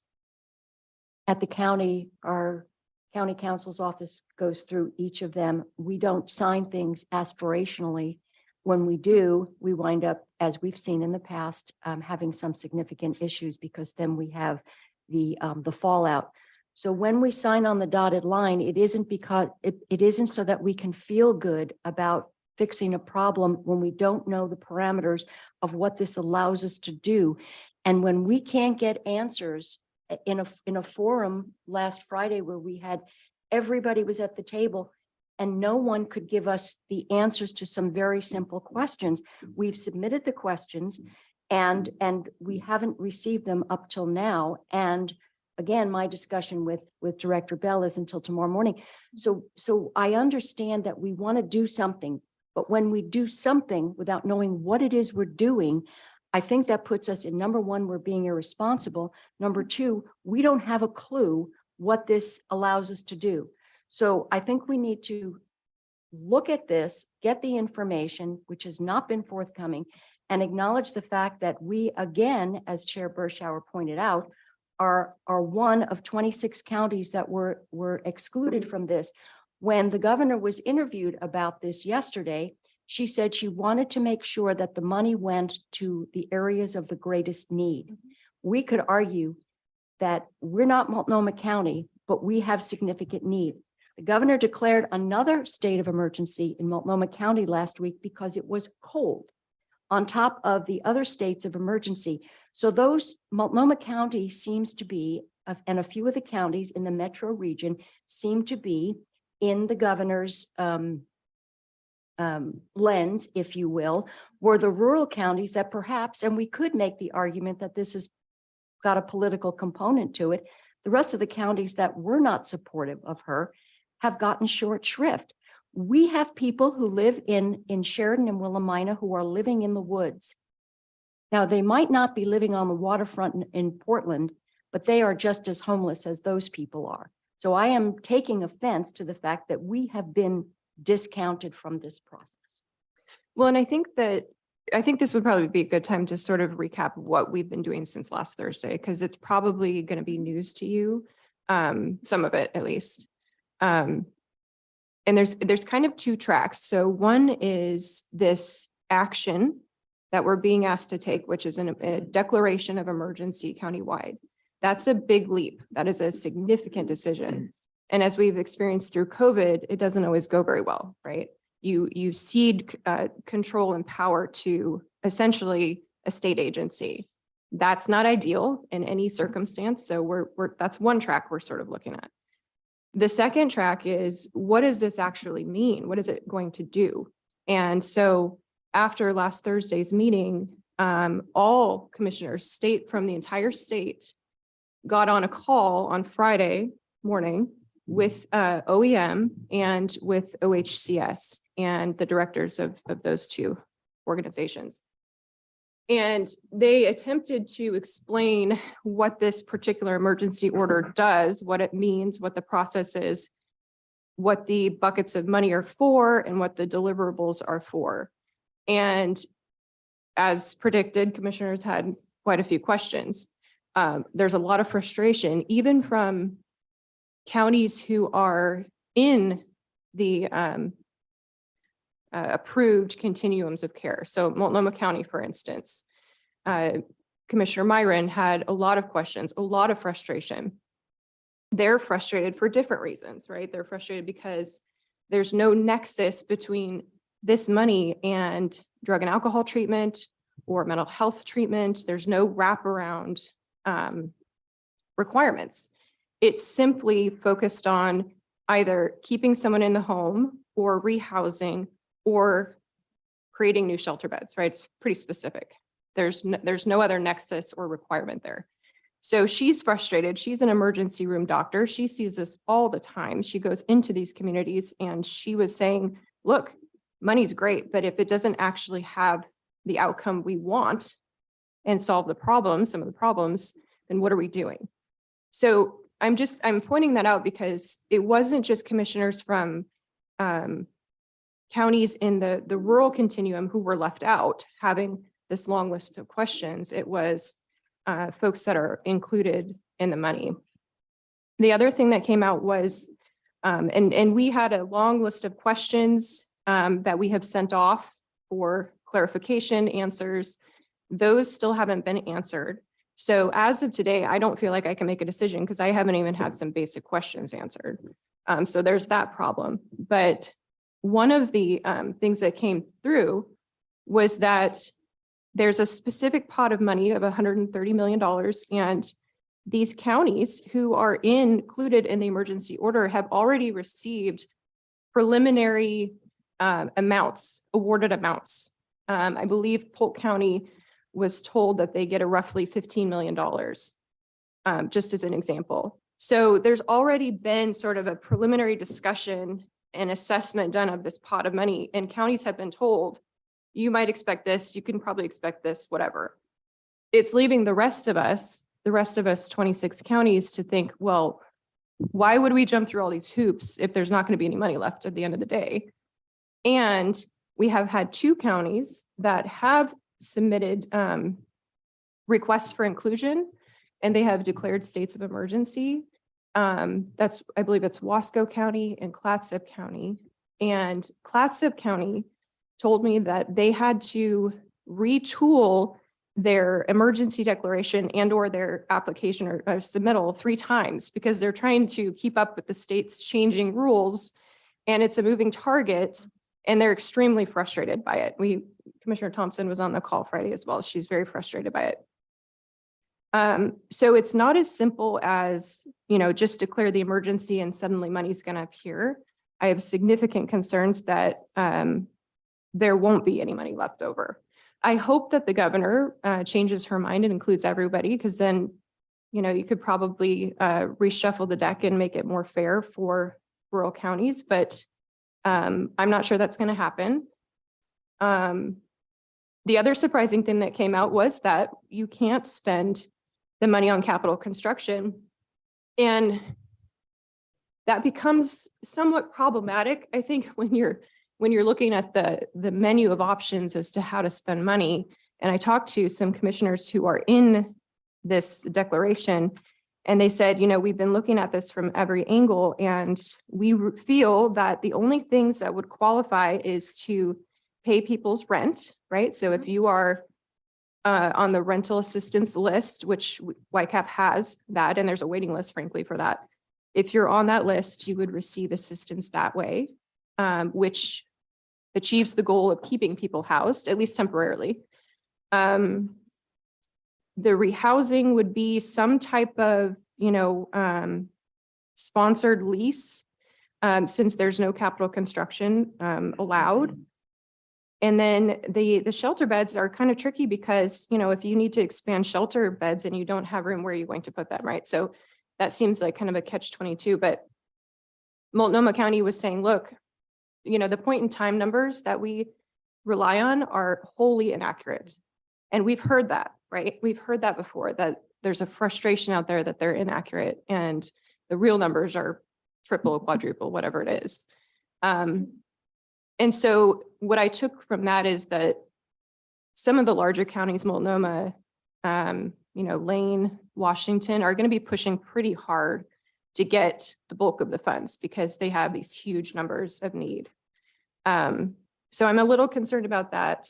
at the county, our county counsel's office goes through each of them. We don't sign things aspirationally. When we do, we wind up, as we've seen in the past, having some significant issues because then we have the fallout. So when we sign on the dotted line, it isn't because it isn't so that we can feel good about fixing a problem when we don't know the parameters of what this allows us to do. And when we can't get answers in a forum last Friday where we had everybody was at the table and no one could give us the answers to some very simple questions. We've submitted the questions and we haven't received them up till now. And again, my discussion with Director Bell is until tomorrow morning. So I understand that we want to do something, but when we do something without knowing what it is we're doing, I think that puts us in, number one, we're being irresponsible. Number two, we don't have a clue what this allows us to do. So I think we need to look at this, get the information, which has not been forthcoming, and acknowledge the fact that we, again, as Chair Bershauer pointed out, are one of 26 counties that were excluded from this. When the governor was interviewed about this yesterday, she said she wanted to make sure that the money went to the areas of the greatest need. We could argue that we're not Multnomah County, but we have significant need. The governor declared another state of emergency in Multnomah County last week because it was cold on top of the other states of emergency. So those Multnomah County seems to be, and a few of the counties in the metro region seem to be in the governor's lens, if you will, were the rural counties that perhaps, and we could make the argument that this has got a political component to it. The rest of the counties that were not supportive of her have gotten short shrift. We have people who live in Sheridan and Willamina who are living in the woods. Now, they might not be living on the waterfront in Portland, but they are just as homeless as those people are. So I am taking offense to the fact that we have been discounted from this process. Well, and I think this would probably be a good time to sort of recap what we've been doing since last Thursday, because it's probably going to be news to you, some of it at least. And there's kind of two tracks. So one is this action that we're being asked to take, which is a declaration of emergency countywide. That's a big leap. That is a significant decision. And as we've experienced through COVID, it doesn't always go very well, right? You cede control and power to essentially a state agency. That's not ideal in any circumstance. So that's one track we're sort of looking at. The second track is, what does this actually mean? What is it going to do? And so after last Thursday's meeting, all commissioners from the entire state got on a call on Friday morning with OEM and with OHCS and the directors of those two organizations. And they attempted to explain what this particular emergency order does, what it means, what the process is, what the buckets of money are for, and what the deliverables are for. And as predicted, commissioners had quite a few questions. There's a lot of frustration, even from counties who are in the approved continuums of care. So Multnomah County, for instance, Commissioner Myron had a lot of questions, a lot of frustration. They're frustrated for different reasons, right? They're frustrated because there's no nexus between this money and drug and alcohol treatment or mental health treatment. There's no wraparound requirements. It's simply focused on either keeping someone in the home or rehousing or creating new shelter beds, right? It's pretty specific. There's no other nexus or requirement there. So she's frustrated. She's an emergency room doctor. She sees this all the time. She goes into these communities and she was saying, look, money's great, but if it doesn't actually have the outcome we want and solve the problems, some of the problems, then what are we doing? So I'm pointing that out because it wasn't just commissioners from counties in the rural continuum who were left out having this long list of questions. It was folks that are included in the money. The other thing that came out was, and we had a long list of questions that we have sent off for clarification answers. Those still haven't been answered. So as of today, I don't feel like I can make a decision because I haven't even had some basic questions answered. So there's that problem. But one of the things that came through was that there's a specific pot of money of $130 million. And these counties who are included in the emergency order have already received preliminary amounts, awarded amounts. I believe Polk County was told that they get a roughly $15 million, just as an example. So there's already been sort of a preliminary discussion and assessment done of this pot of money, and counties have been told, you might expect this, you can probably expect this, whatever. It's leaving the rest of us 26 counties to think, well, why would we jump through all these hoops if there's not going to be any money left at the end of the day? And we have had 2 counties that have submitted requests for inclusion, and they have declared states of emergency. I believe it's Wasco County and Clatsop County. And Clatsop County told me that they had to retool their emergency declaration and or their application or submittal 3 times because they're trying to keep up with the state's changing rules, and it's a moving target, and they're extremely frustrated by it. Commissioner Thompson was on the call Friday as well. She's very frustrated by it. So it's not as simple as, just declare the emergency and suddenly money's going to appear. I have significant concerns that there won't be any money left over. I hope that the governor changes her mind and includes everybody, because then, you could probably reshuffle the deck and make it more fair for rural counties, but I'm not sure that's going to happen. The other surprising thing that came out was that you can't spend the money on capital construction, and that becomes somewhat problematic, I think, when you're looking at the menu of options as to how to spend money. And I talked to some commissioners who are in this declaration, And they said, we've been looking at this from every angle, and we feel that the only things that would qualify is to pay people's rent, right? So if you are on the rental assistance list, which YCAP has that, and there's a waiting list, frankly, for that. If you're on that list, you would receive assistance that way, which achieves the goal of keeping people housed, at least temporarily. The rehousing would be some type of, sponsored lease, since there's no capital construction allowed. And then the shelter beds are kind of tricky because, if you need to expand shelter beds and you don't have room, where are you going to put them, right? So that seems like kind of a catch-22, but Multnomah County was saying, look, the point in time numbers that we rely on are wholly inaccurate. And we've heard that, right? We've heard that before, that there's a frustration out there that they're inaccurate and the real numbers are triple, quadruple, whatever it is. And so what I took from that is that some of the larger counties, Multnomah, Lane, Washington, are going to be pushing pretty hard to get the bulk of the funds because they have these huge numbers of need. So I'm a little concerned about that.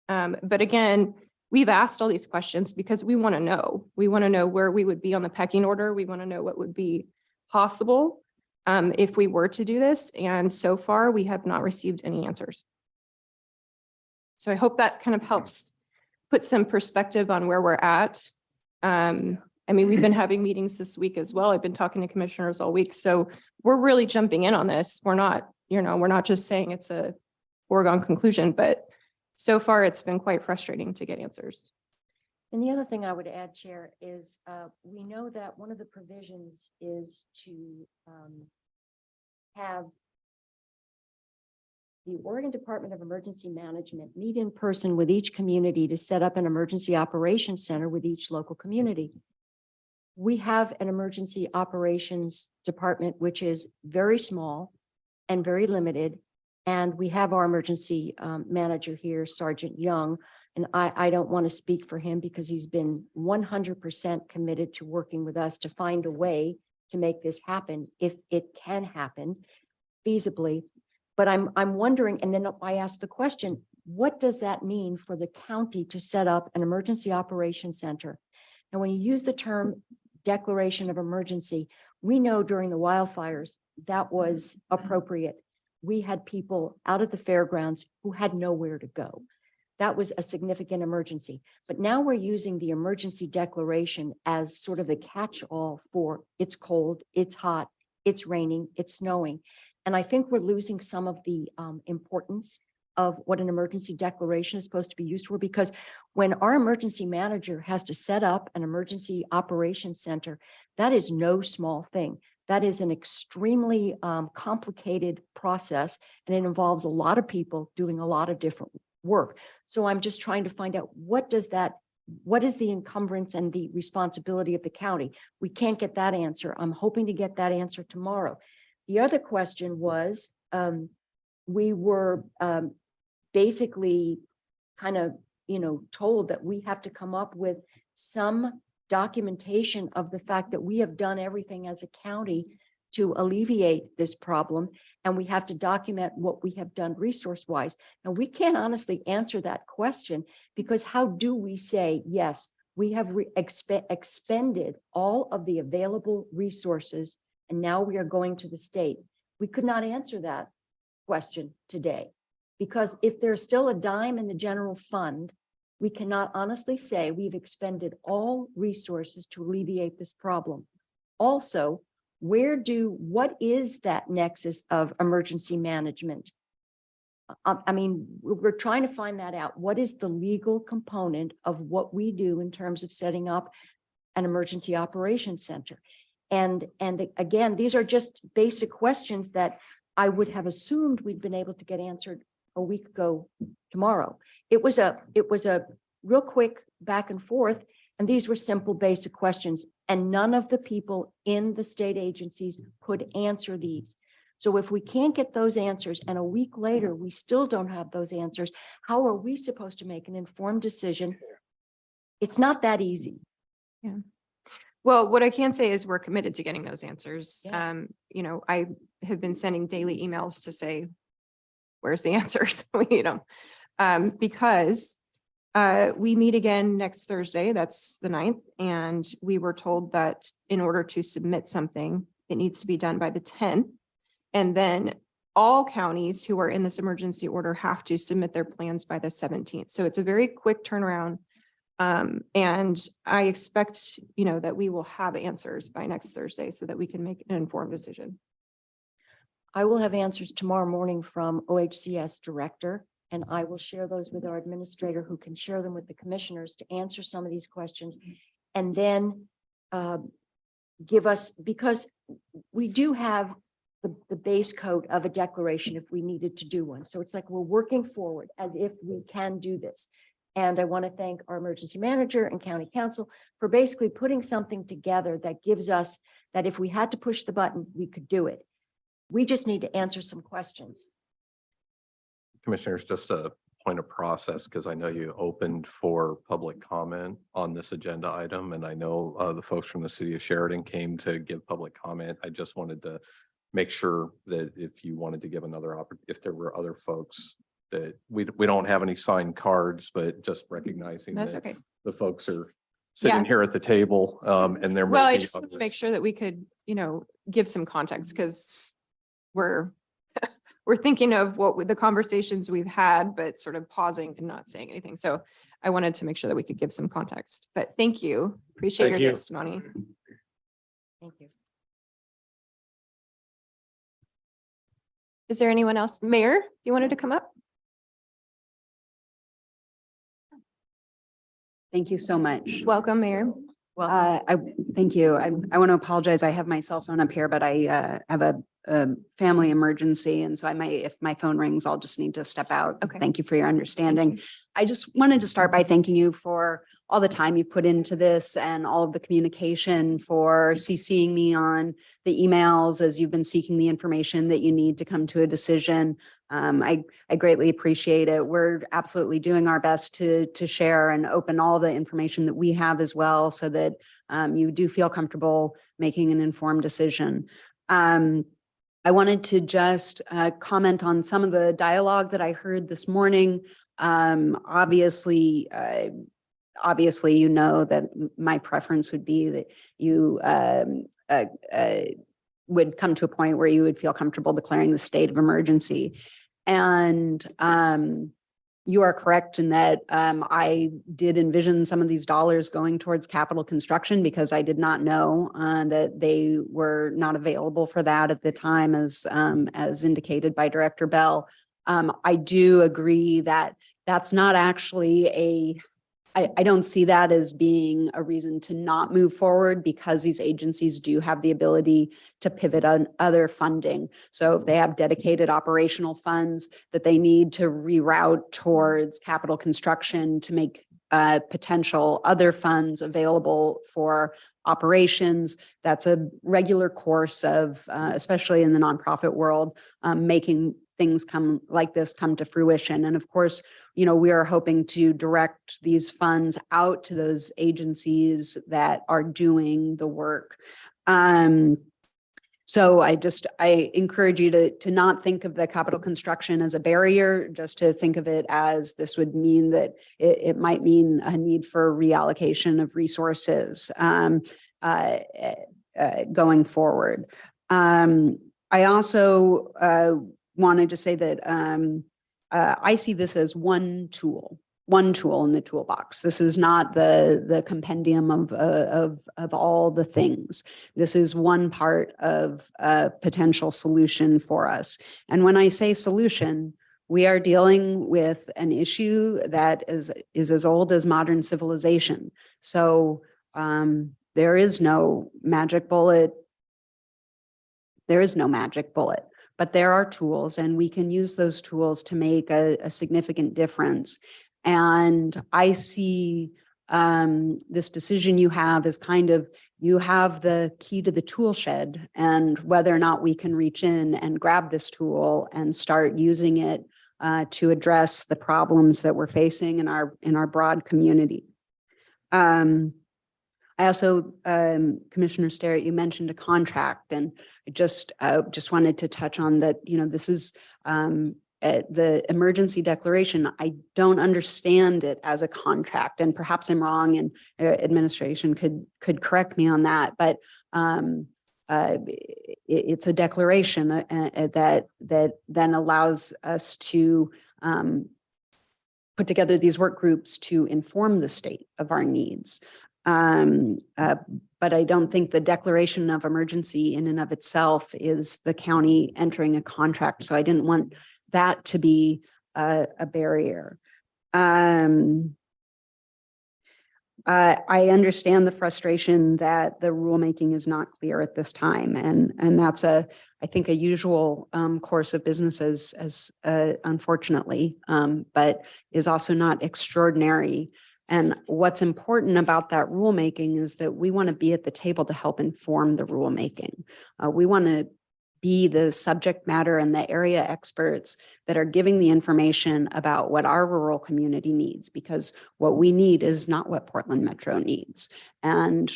But again, we've asked all these questions because we want to know. We want to know where we would be on the pecking order. We want to know what would be possible if we were to do this. And so far, we have not received any answers. So I hope that kind of helps put some perspective on where we're at. We've been having meetings this week as well. I've been talking to commissioners all week. So we're really jumping in on this. We're not just saying it's a foregone conclusion, but so far it's been quite frustrating to get answers. And the other thing I would add, Chair, is we know that one of the provisions is to have the Oregon Department of Emergency Management meet in person with each community to set up an emergency operations center with each local community. We have an emergency operations department, which is very small and very limited. And we have our emergency manager here, Sergeant Young, and I don't want to speak for him because he's been 100% committed to working with us to find a way to make this happen, if it can happen feasibly. But I'm wondering, and then I asked the question, what does that mean for the county to set up an emergency operations center? And when you use the term declaration of emergency, we know during the wildfires that was appropriate. We had people out at the fairgrounds who had nowhere to go. That was a significant emergency. But now we're using the emergency declaration as sort of the catch-all for it's cold, it's hot, it's raining, it's snowing. And I think we're losing some of the importance of what an emergency declaration is supposed to be used for, because when our emergency manager has to set up an emergency operations center, that is no small thing. That is an extremely complicated process, and it involves a lot of people doing a lot of different work. So I'm just trying to find out what is the encumbrance and the responsibility of the county? We can't get that answer. I'm hoping to get that answer tomorrow. The other question was, we were basically kind of, told that we have to come up with some documentation of the fact that we have done everything as a county to alleviate this problem, and we have to document what we have done resource-wise. Now, we can't honestly answer that question, because how do we say, yes, we have expended all of the available resources, and now we are going to the state? We could not answer that question today, because if there's still a dime in the general fund, we cannot honestly say we've expended all resources to alleviate this problem. Also, what is that nexus of emergency management? We're trying to find that out. What is the legal component of what we do in terms of setting up an emergency operations center? And again, these are just basic questions that I would have assumed we'd been able to get answered a week ago tomorrow. It was a real quick back and forth, and these were simple, basic questions, and none of the people in the state agencies could answer these. So if we can't get those answers, and a week later we still don't have those answers, how are we supposed to make an informed decision? It's not that easy. Yeah. Well, what I can say is we're committed to getting those answers. Yeah. You know, I have been sending daily emails to say, where's the answers? Because we meet again next Thursday, that's the 9th, and we were told that in order to submit something, it needs to be done by the 10th. And then all counties who are in this emergency order have to submit their plans by the 17th. So it's a very quick turnaround. And I expect, that we will have answers by next Thursday so that we can make an informed decision. I will have answers tomorrow morning from OHCS director, and I will share those with our administrator who can share them with the commissioners to answer some of these questions. And then give us, because we do have the base code of a declaration if we needed to do one. So it's like we're working forward as if we can do this. And I want to thank our emergency manager and county council for basically putting something together that gives us that if we had to push the button, we could do it. We just need to answer some questions. Commissioners, just a point of process, because I know you opened for public comment on this agenda item, and I know the folks from the city of Sheridan came to give public comment. I just wanted to make sure that if you wanted to give another if there were other folks that we don't have any signed cards, but just recognizing That's that okay. the folks are sitting Yeah. here at the table, and there. Well, may I be just want to others. make sure that we could, give some context because we're we're thinking of the conversations we've had, but sort of pausing and not saying anything. So I wanted to make sure that we could give some context, but thank you. Appreciate Thank your you. testimony. Thank you. Is there anyone else? Mayor, you wanted to come up? Thank you so much. Welcome, Mayor. Thank you. I want to apologize. I have my cell phone up here, but I have a family emergency. And so if my phone rings, I'll just need to step out. Okay. Thank you for your understanding. I just wanted to start by thanking you for all the time you've put into this and all of the communication, for CCing me on the emails as you've been seeking the information that you need to come to a decision. I greatly appreciate it. We're absolutely doing our best to share and open all the information that we have as well, so that you do feel comfortable making an informed decision. I wanted to just comment on some of the dialogue that I heard this morning. Obviously, you know that my preference would be that you would come to a point where you would feel comfortable declaring the state of emergency. And you are correct in that I did envision some of these dollars going towards capital construction, because I did not know that they were not available for that at the time, as indicated by Director Bell. I do agree that that's not actually I don't see that as being a reason to not move forward, because these agencies do have the ability to pivot on other funding. So if they have dedicated operational funds that they need to reroute towards capital construction to make potential other funds available for operations, that's a regular course of, especially in the nonprofit world, making things come to fruition. And of course, we are hoping to direct these funds out to those agencies that are doing the work. So I encourage you to not think of the capital construction as a barrier, just to think of it as this would mean that it might mean a need for reallocation of resources going forward. I also wanted to say that I see this as one tool in the toolbox. This is not the compendium of all the things. This is one part of a potential solution for us. And when I say solution, we are dealing with an issue that is as old as modern civilization. So there is no magic bullet. But there are tools, and we can use those tools to make a significant difference. And I see this decision you have as you have the key to the tool shed, and whether or not we can reach in and grab this tool and start using it to address the problems that we're facing in our broad community. I also, Commissioner Starrett, you mentioned a contract, and I just wanted to touch on that, this is the emergency declaration. I don't understand it as a contract, and perhaps I'm wrong, and administration could correct me on that, but it's a declaration that then allows us to put together these work groups to inform the state of our needs. But I don't think the declaration of emergency in and of itself is the county entering a contract. So I didn't want that to be a barrier. I understand the frustration that the rulemaking is not clear at this time, and that's I think a usual course of business as unfortunately, but is also not extraordinary. And what's important about that rulemaking is that we want to be at the table to help inform the rulemaking. We want to be the subject matter and the area experts that are giving the information about what our rural community needs, because what we need is not what Portland Metro needs. And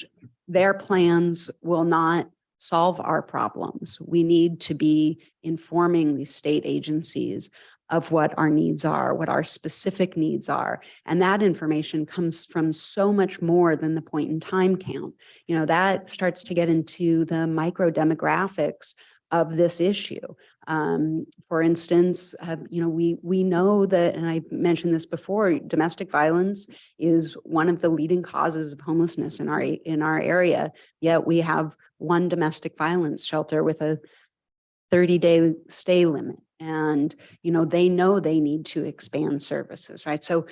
their plans will not solve our problems. We need to be informing the state agencies of what our needs are, what our specific needs are. And that information comes from so much more than the point in time count. That starts to get into the micro demographics of this issue. For instance, we know that, and I mentioned this before, domestic violence is one of the leading causes of homelessness in our area. Yet we have one domestic violence shelter with a 30-day stay limit. And, they know they need to expand services, right? So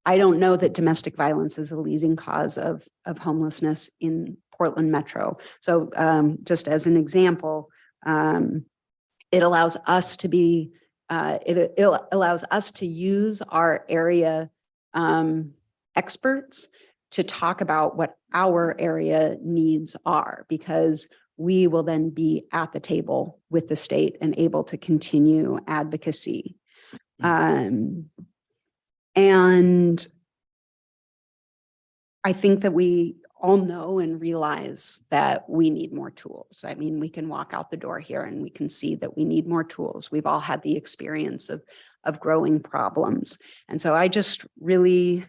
I don't know that domestic violence is a leading cause of homelessness in Portland Metro. So just as an example, it allows us to be, it allows us to use our area experts to talk about what our area needs are, because we will then be at the table with the state and able to continue advocacy. And I think that we all know and realize that we need more tools. I mean, we can walk out the door here and we can see that we need more tools. We've all had the experience of growing problems. And so I just really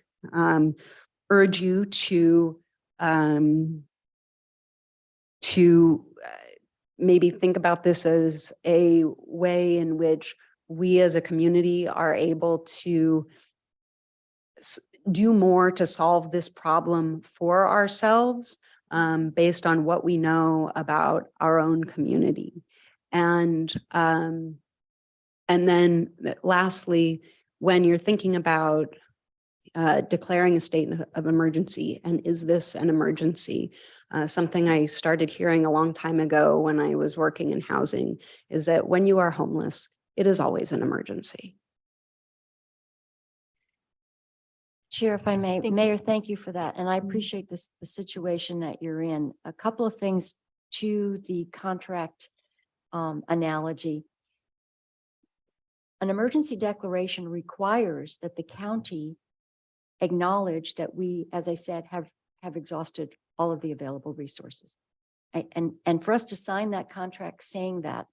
urge you to maybe think about this as a way in which we as a community are able to do more to solve this problem for ourselves based on what we know about our own community. And then lastly, when you're thinking about declaring a state of emergency, and is this an emergency? Something I started hearing a long time ago when I was working in housing is that when you are homeless, it is always an emergency. Chair, if I may, Thank you. Mayor, thank you for that. And I appreciate the situation that you're in. A couple of things to the contract analogy. An emergency declaration requires that the county acknowledge that we, as I said, have exhausted all of the available resources. And for us to sign that contract saying that,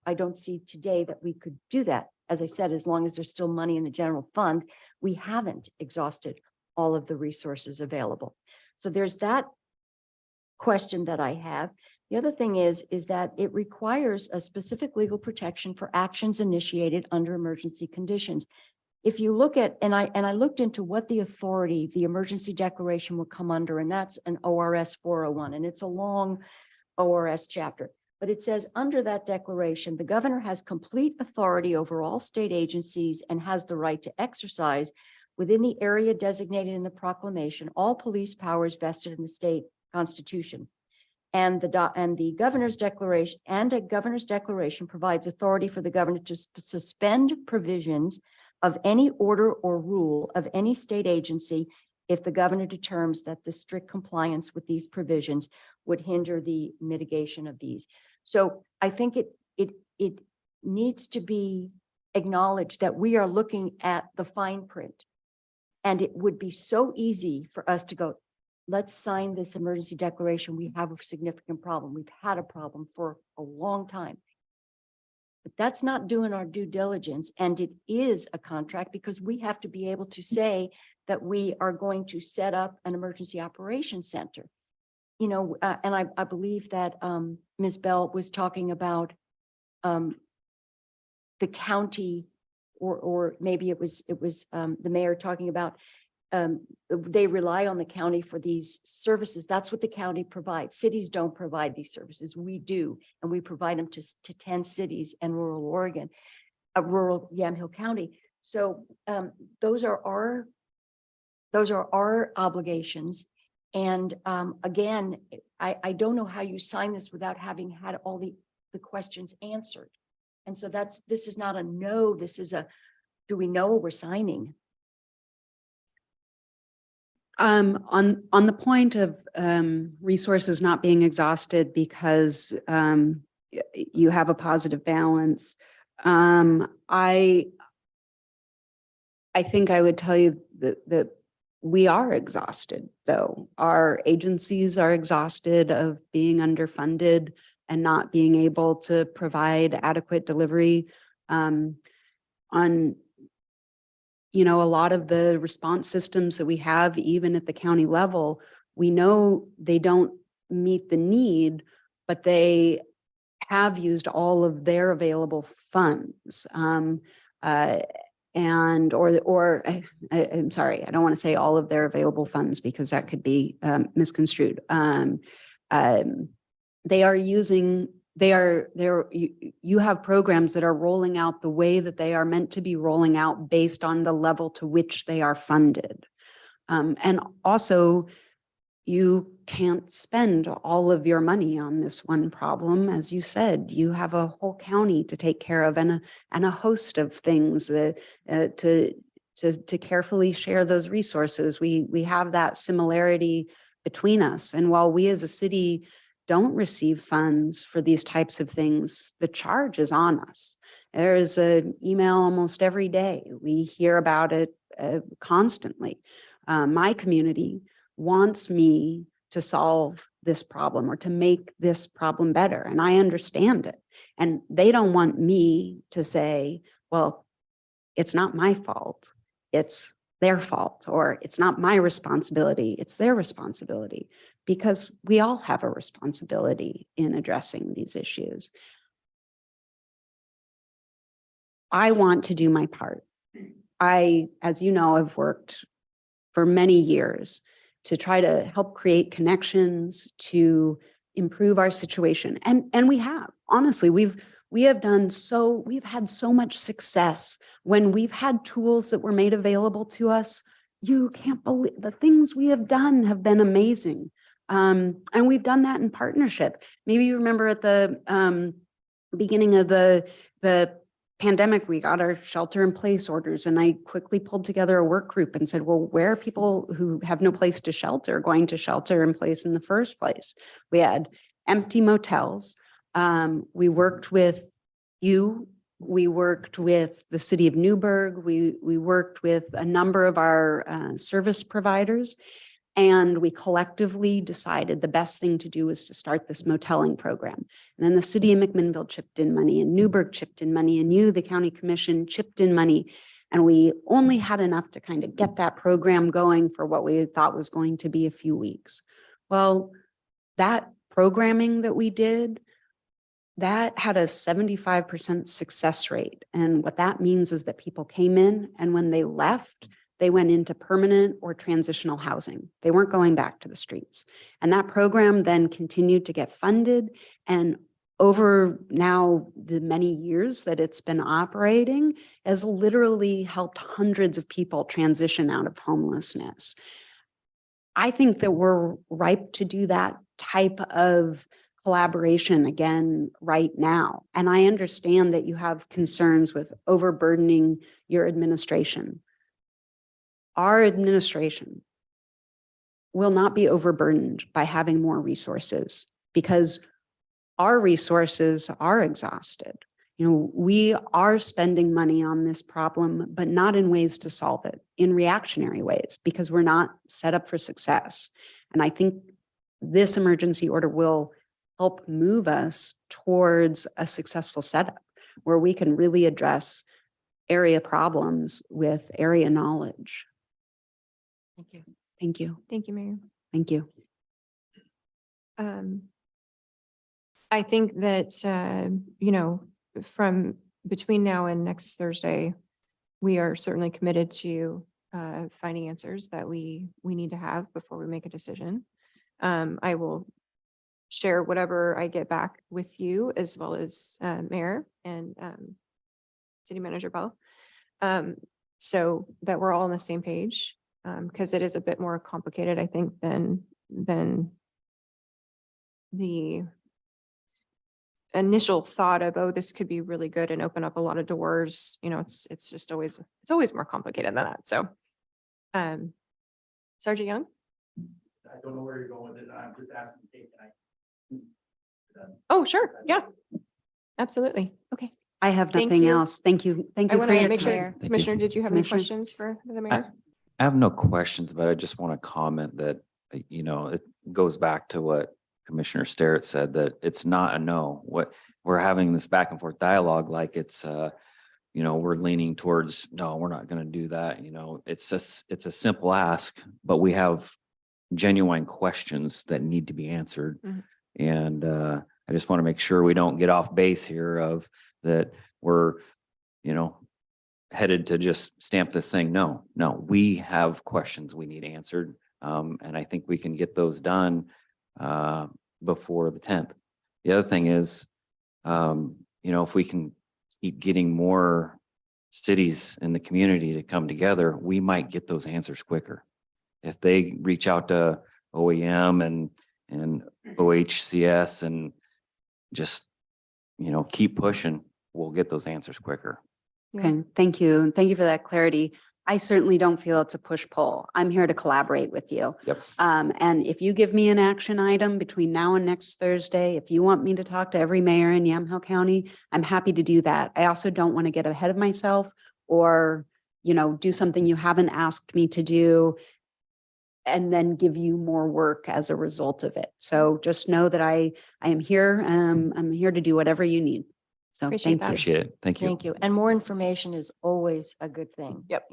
I don't see today that we could do that. As I said, as long as there's still money in the general fund, we haven't exhausted all of the resources available. So there's that question that I have. The other thing is that it requires a specific legal protection for actions initiated under emergency conditions. If you look at, and I looked into what the authority, the emergency declaration will come under, and that's an ORS 401, and it's a long ORS chapter. But it says under that declaration, the governor has complete authority over all state agencies and has the right to exercise within the area designated in the proclamation, all police powers vested in the state constitution. And the governor's declaration and a governor's declaration provides authority for the governor to suspend provisions of any order or rule of any state agency if the governor determines that the strict compliance with these provisions would hinder the mitigation of these. So I think it needs to be acknowledged that we are looking at the fine print. And it would be so easy for us to go, let's sign this emergency declaration. We have a significant problem. We've had a problem for a long time. But that's not doing our due diligence, and it is a contract because we have to be able to say that we are going to set up an emergency operations center. You know, and I believe that Ms. Bell was talking about the county, or maybe it was the mayor talking about they rely on the county for these services. That's what the county provides. Cities don't provide these services. We do, and we provide them to 10 cities and rural Oregon, rural Yamhill County. So those are our obligations. And again, I don't know how you sign this without having had all the questions answered. And so this is not a no, this is a, do we know what we're signing? On the point of resources not being exhausted because you have a positive balance, I think I would tell you that we are exhausted, though. Our agencies are exhausted of being underfunded and not being able to provide adequate delivery on, you know, a lot of the response systems that we have, even at the county level. We know they don't meet the need, but they have used all of their available funds. I'm sorry, I don't want to say all of their available funds because that could be misconstrued. They are using, you have programs that are rolling out the way that they are meant to be rolling out based on the level to which they are funded. And also, you can't spend all of your money on this one problem. As you said, you have a whole county to take care of and a host of things to carefully share those resources. We have that similarity between us. And while we as a city don't receive funds for these types of things, the charge is on us. There is an email almost every day. We hear about it constantly. My community wants me to solve this problem or to make this problem better, and I understand it. And they don't want me to say, well, it's not my fault, it's their fault, or it's not my responsibility, it's their responsibility, because we all have a responsibility in addressing these issues. I want to do my part. I, as you know, have worked for many years to try to help create connections to improve our situation. And we have, honestly, we've had so much success when we've had tools that were made available to us. You can't believe the things we have done have been amazing. And we've done that in partnership. Maybe you remember at the beginning of the pandemic, we got our shelter in place orders, and I quickly pulled together a work group and said, well, where are people who have no place to shelter going to shelter in place in the first place? We had empty motels. We worked with you. We worked with the city of Newburgh. We worked with a number of our service providers. And we collectively decided the best thing to do was to start this moteling program. And then the city of McMinnville chipped in money, and Newburgh chipped in money, and you, the county commission, chipped in money. And we only had enough to kind of get that program going for what we thought was going to be a few weeks. Well, that programming that we did, that had a 75% success rate. And what that means is that people came in, and when they left, they went into permanent or transitional housing. They weren't going back to the streets. And that program then continued to get funded. And over now the many years that it's been operating, has literally helped hundreds of people transition out of homelessness. I think that we're ripe to do that type of collaboration again right now. And I understand that you have concerns with overburdening your administration. Our administration will not be overburdened by having more resources, because our resources are exhausted. You know, we are spending money on this problem, but not in ways to solve it, in reactionary ways, because we're not set up for success. And I think this emergency order will help move us towards a successful setup where we can really address area problems with area knowledge. Thank you. Thank you. Thank you, Mayor. Thank you. I think that, from between now and next Thursday, we are certainly committed to finding answers that we need to have before we make a decision. I will share whatever I get back with you as well as Mayor and City Manager Bell. So that we're all on the same page, because it is a bit more complicated, I think, than the initial thought of, oh, this could be really good and open up a lot of doors. It's just always more complicated than that. So, Sergeant Young? I don't know where you're going with it. I'm just asking. Oh, sure. Yeah, absolutely. Okay. I have Thank nothing you. else. Thank you. Thank I you want for to your make sure, time. Commissioner, did you have any Commissioner? questions for the mayor? I have no questions, but I just want to comment that, it goes back to what Commissioner Starrett said, that it's not a no. What we're having this back and forth dialogue, like it's, we're leaning towards, no, we're not going to do that. It's a simple ask, but we have genuine questions that need to be answered. Mhm. And I just want to make sure we don't get off base here of that we're, headed to just stamp this thing. No, we have questions we need answered. And I think we can get those done before the 10th. The other thing is, if we can keep getting more cities in the community to come together, we might get those answers quicker. If they reach out to OEM and OHCS and just, keep pushing, we'll get those answers quicker. Okay, thank you. And thank you for that clarity. I certainly don't feel it's a push-pull. I'm here to collaborate with you. Yep. And if you give me an action item between now and next Thursday, if you want me to talk to every mayor in Yamhill County, I'm happy to do that. I also don't want to get ahead of myself or, do something you haven't asked me to do and then give you more work as a result of it. So just know that I am here. I'm here to do whatever you need. So Appreciate thank that. you. Appreciate it. Thank you. Thank you. And more information is always a good thing. Yep.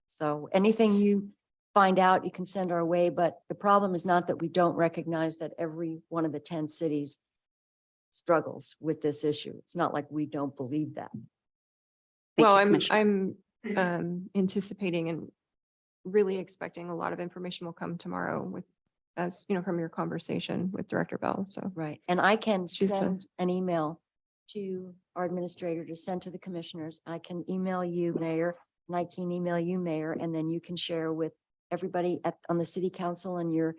So anything you find out, you can send our way. But the problem is not that we don't recognize that every one of the 10 cities struggles with this issue. It's not like we don't believe that. Thank Well, you, Commissioner. I'm anticipating and really expecting a lot of information will come tomorrow from your conversation with Director Bell. So, Right. And I can She's the- send an email to our administrator to send to the commissioners. I can email you, Mayor, and I can email you, Mayor, and then you can share with everybody on the city council and your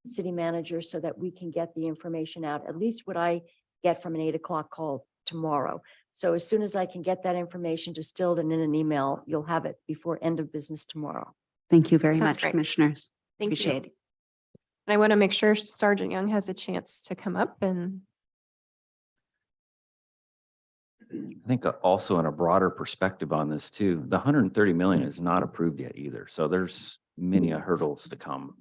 city manager so that we can get the information out, at least what I get from an 8 o'clock call tomorrow. So as soon as I can get that information distilled and in an email, you'll have it before end of business tomorrow. Thank you very Sounds much, great. Commissioners. thank you. Appreciate it. And I want to make sure Sergeant Young has a chance to come up and I think also in a broader perspective on this too, the 130 million is not approved yet either. So there's many hurdles to come.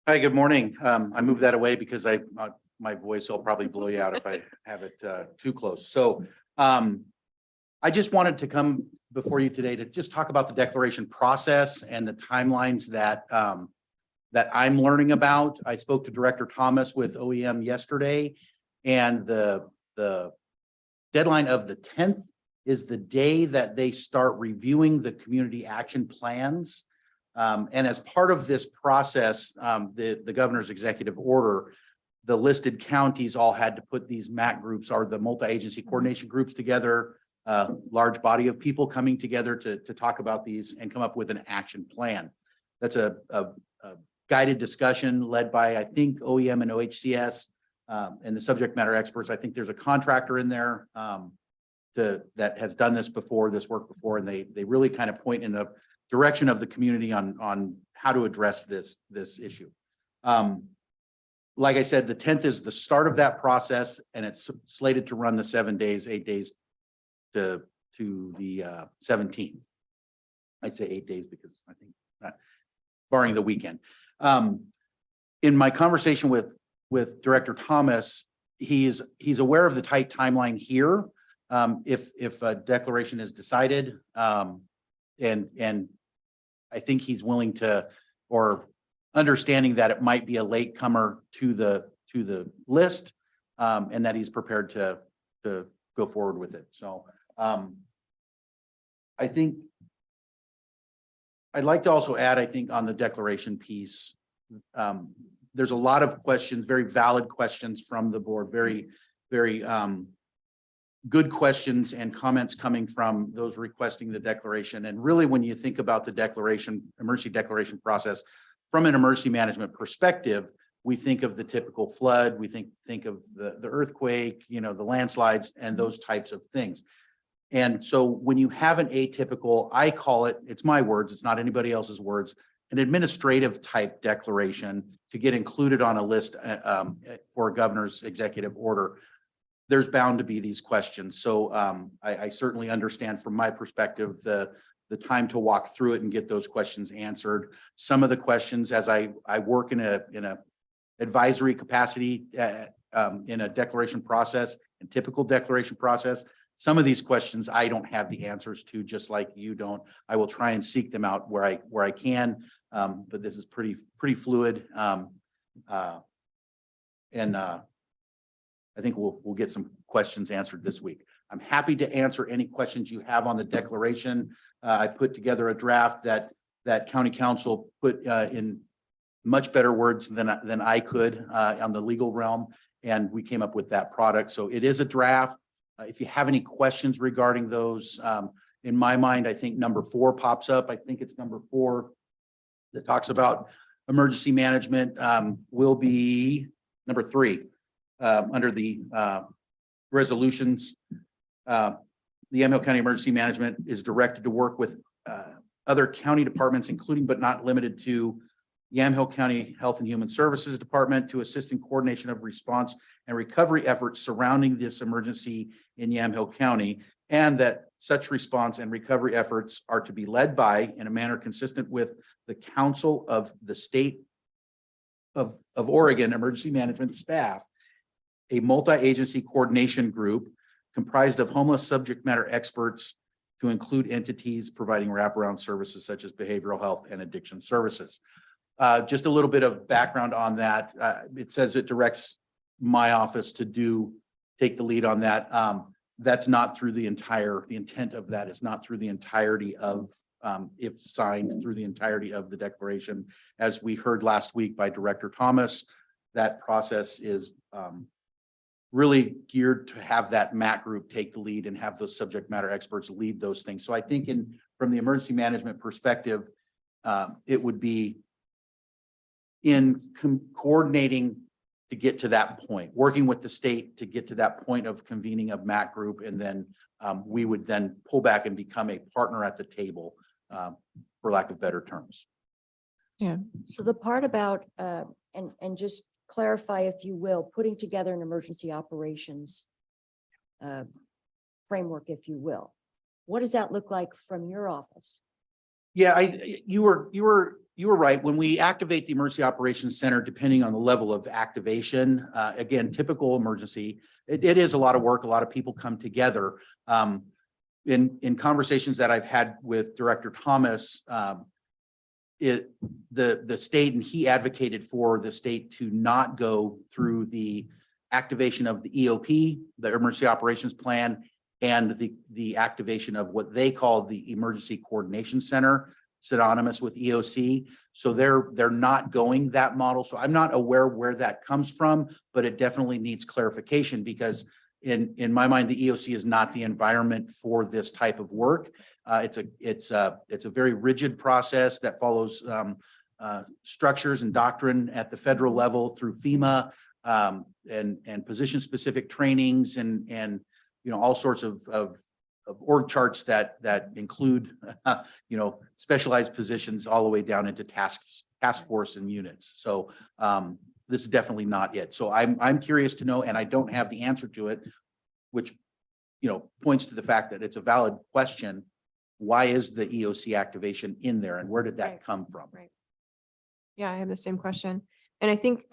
Hi, good morning. I moved that away because my voice will probably blow you out if I have it too close. So I just wanted to come before you today to just talk about the declaration process and the timelines that I'm learning about. I spoke to Director Thomas with OEM yesterday, and the deadline of the 10th is the day that they start reviewing the community action plans. And as part of this process, the governor's executive order, the listed counties all had to put these MAC groups, or the multi-agency coordination groups, together, large body of people coming together to talk about these and come up with an action plan. That's a guided discussion led by, I think, OEM and OHCS and the subject matter experts. I think there's a contractor in there that has done this work before, and they really kind of point in the direction of the community on how to address this issue. Like I said, the 10th is the start of that process, and it's slated to run the 8 days to the 17th. I'd say 8 days because I think barring the weekend. In my conversation with Director Thomas, he's aware of the tight timeline here. If a declaration is decided, and I think he's willing to, or understanding that it might be a late comer to the list, and that he's prepared to go forward with it. So I think I'd like to also add, I think on the declaration piece, there's a lot of questions, very valid questions from the board, very good questions and comments coming from those requesting the declaration. And really, when you think about the declaration, emergency declaration process, from an emergency management perspective, we think of the typical flood, we think of the earthquake, the landslides and those types of things. And so when you have an atypical, I call it, it's my words, it's not anybody else's words, an administrative type declaration to get included on a list for a governor's executive order, there's bound to be these questions. So I certainly understand from my perspective the time to walk through it and get those questions answered. Some of the questions, as I work in a advisory capacity in a declaration process and typical declaration process, some of these questions I don't have the answers to, just like you don't. I will try and seek them out where I can, but this is pretty fluid. I think we'll get some questions answered this week. I'm happy to answer any questions you have on the declaration. I put together a draft that county council put in much better words than I could on the legal realm, and we came up with that product. So it is a draft. If you have any questions regarding those, in my mind, I think number 4 pops up. I think it's number 4 that talks about emergency management, will be number 3 under the resolutions. The Yamhill County Emergency Management is directed to work with other county departments, including but not limited to Yamhill County Health and Human Services Department, to assist in coordination of response and recovery efforts surrounding this emergency in Yamhill County, and that such response and recovery efforts are to be led by, in a manner consistent with, the Council of the State of Oregon Emergency Management staff, a multi-agency coordination group comprised of homeless subject matter experts to include entities providing wraparound services such as behavioral health and addiction services. Just a little bit of background on that. It says it directs my office to take the lead on that. That's not through the intent of that is not through the entirety of, if signed, through the entirety of the declaration. As we heard last week by Director Thomas, that process is really geared to have that MAC group take the lead and have those subject matter experts lead those things. So I think from the emergency management perspective, it would be in coordinating to get to that point, working with the state to get to that point of convening of MAC group, and then we would then pull back and become a partner at the table, for lack of better terms. Yeah. So the part about, and just clarify, if you will, putting together an emergency operations framework, if you will. What does that look like from your office? Yeah, you were right. When we activate the Emergency Operations Center, depending on the level of activation, again, typical emergency, it is a lot of work. A lot of people come together. In conversations that I've had with Director Thomas, the state, and he advocated for the state to not go through the activation of the EOP, the Emergency Operations Plan, and the activation of what they call the Emergency Coordination Center, synonymous with EOC. So they're not going that model. So I'm not aware where that comes from, but it definitely needs clarification, because in my mind, the EOC is not the environment for this type of work. It's a very rigid process that follows structures and doctrine at the federal level through FEMA, and position specific trainings and all sorts of org charts that include specialized positions all the way down into task force and units. So this is definitely not it. So I'm curious to know, and I don't have the answer to it, which points to the fact that it's a valid question. why is the EOC activation in there and where did that Right. come from? Right. Yeah, I have the same question. And I think,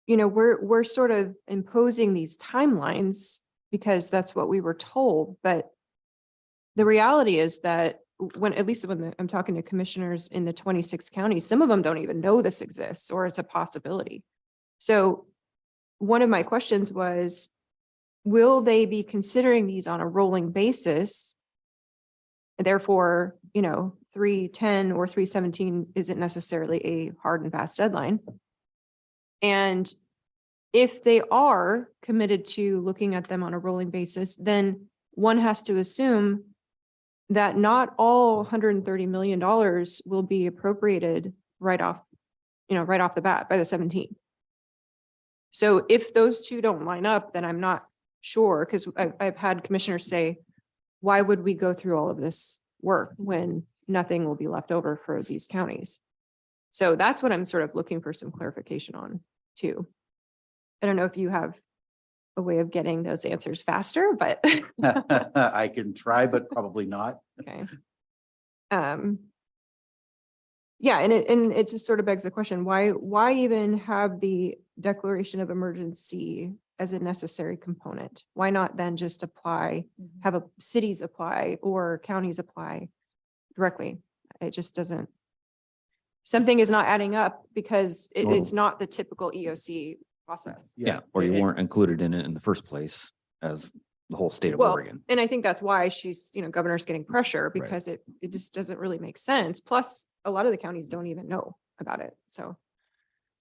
we're sort of imposing these timelines because that's what we were told, but the reality is that at least when I'm talking to commissioners in the 26 counties, some of them don't even know this exists or it's a possibility. So one of my questions was, will they be considering these on a rolling basis? Therefore, 310 or 317 isn't necessarily a hard and fast deadline. And if they are committed to looking at them on a rolling basis, then one has to assume that not all $130 million will be appropriated right off the bat by the 17th. So if those two don't line up, then I'm not sure, because I've had commissioners say, why would we go through all of this work when nothing will be left over for these counties? So that's what I'm sort of looking for some clarification on too. I don't know if you have a way of getting those answers faster, but I can try, but probably not. okay. Yeah, and it just sort of begs the question, why even have the declaration of emergency as a necessary component? Why not then just have cities apply or counties apply directly? It just doesn't, something is not adding up because it's not the typical EOC process. Yeah, or you weren't included in it in the first place as the whole state of Well, Oregon. and I think that's why she's, governor's getting pressure because it just doesn't really make sense. Plus, a lot of the counties don't even know about it. So.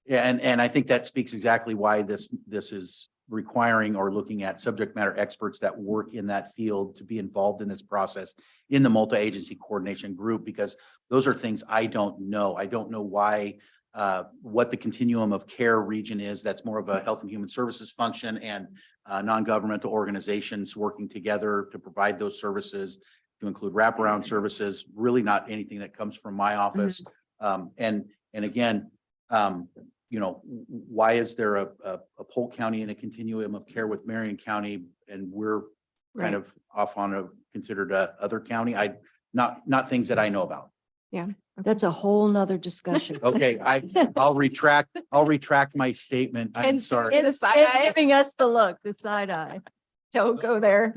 Yeah, and I think that speaks exactly why this is requiring or looking at subject matter experts that work in that field to be involved in this process in the multi-agency coordination group, because those are things I don't know. I don't know why, what the continuum of care region is. That's more of a health and human services function, and non-governmental organizations working together to provide those services, to include wraparound services, really not anything that comes from my office. And again, why is there a Polk County in a continuum of care with Marion County, and we're kind of off on a considered other county? Not things that I know about. Yeah. That's a whole nother discussion. Okay, I'll retract my statement. I'm sorry. The side eye. Giving us the look, the side eye. Don't go there.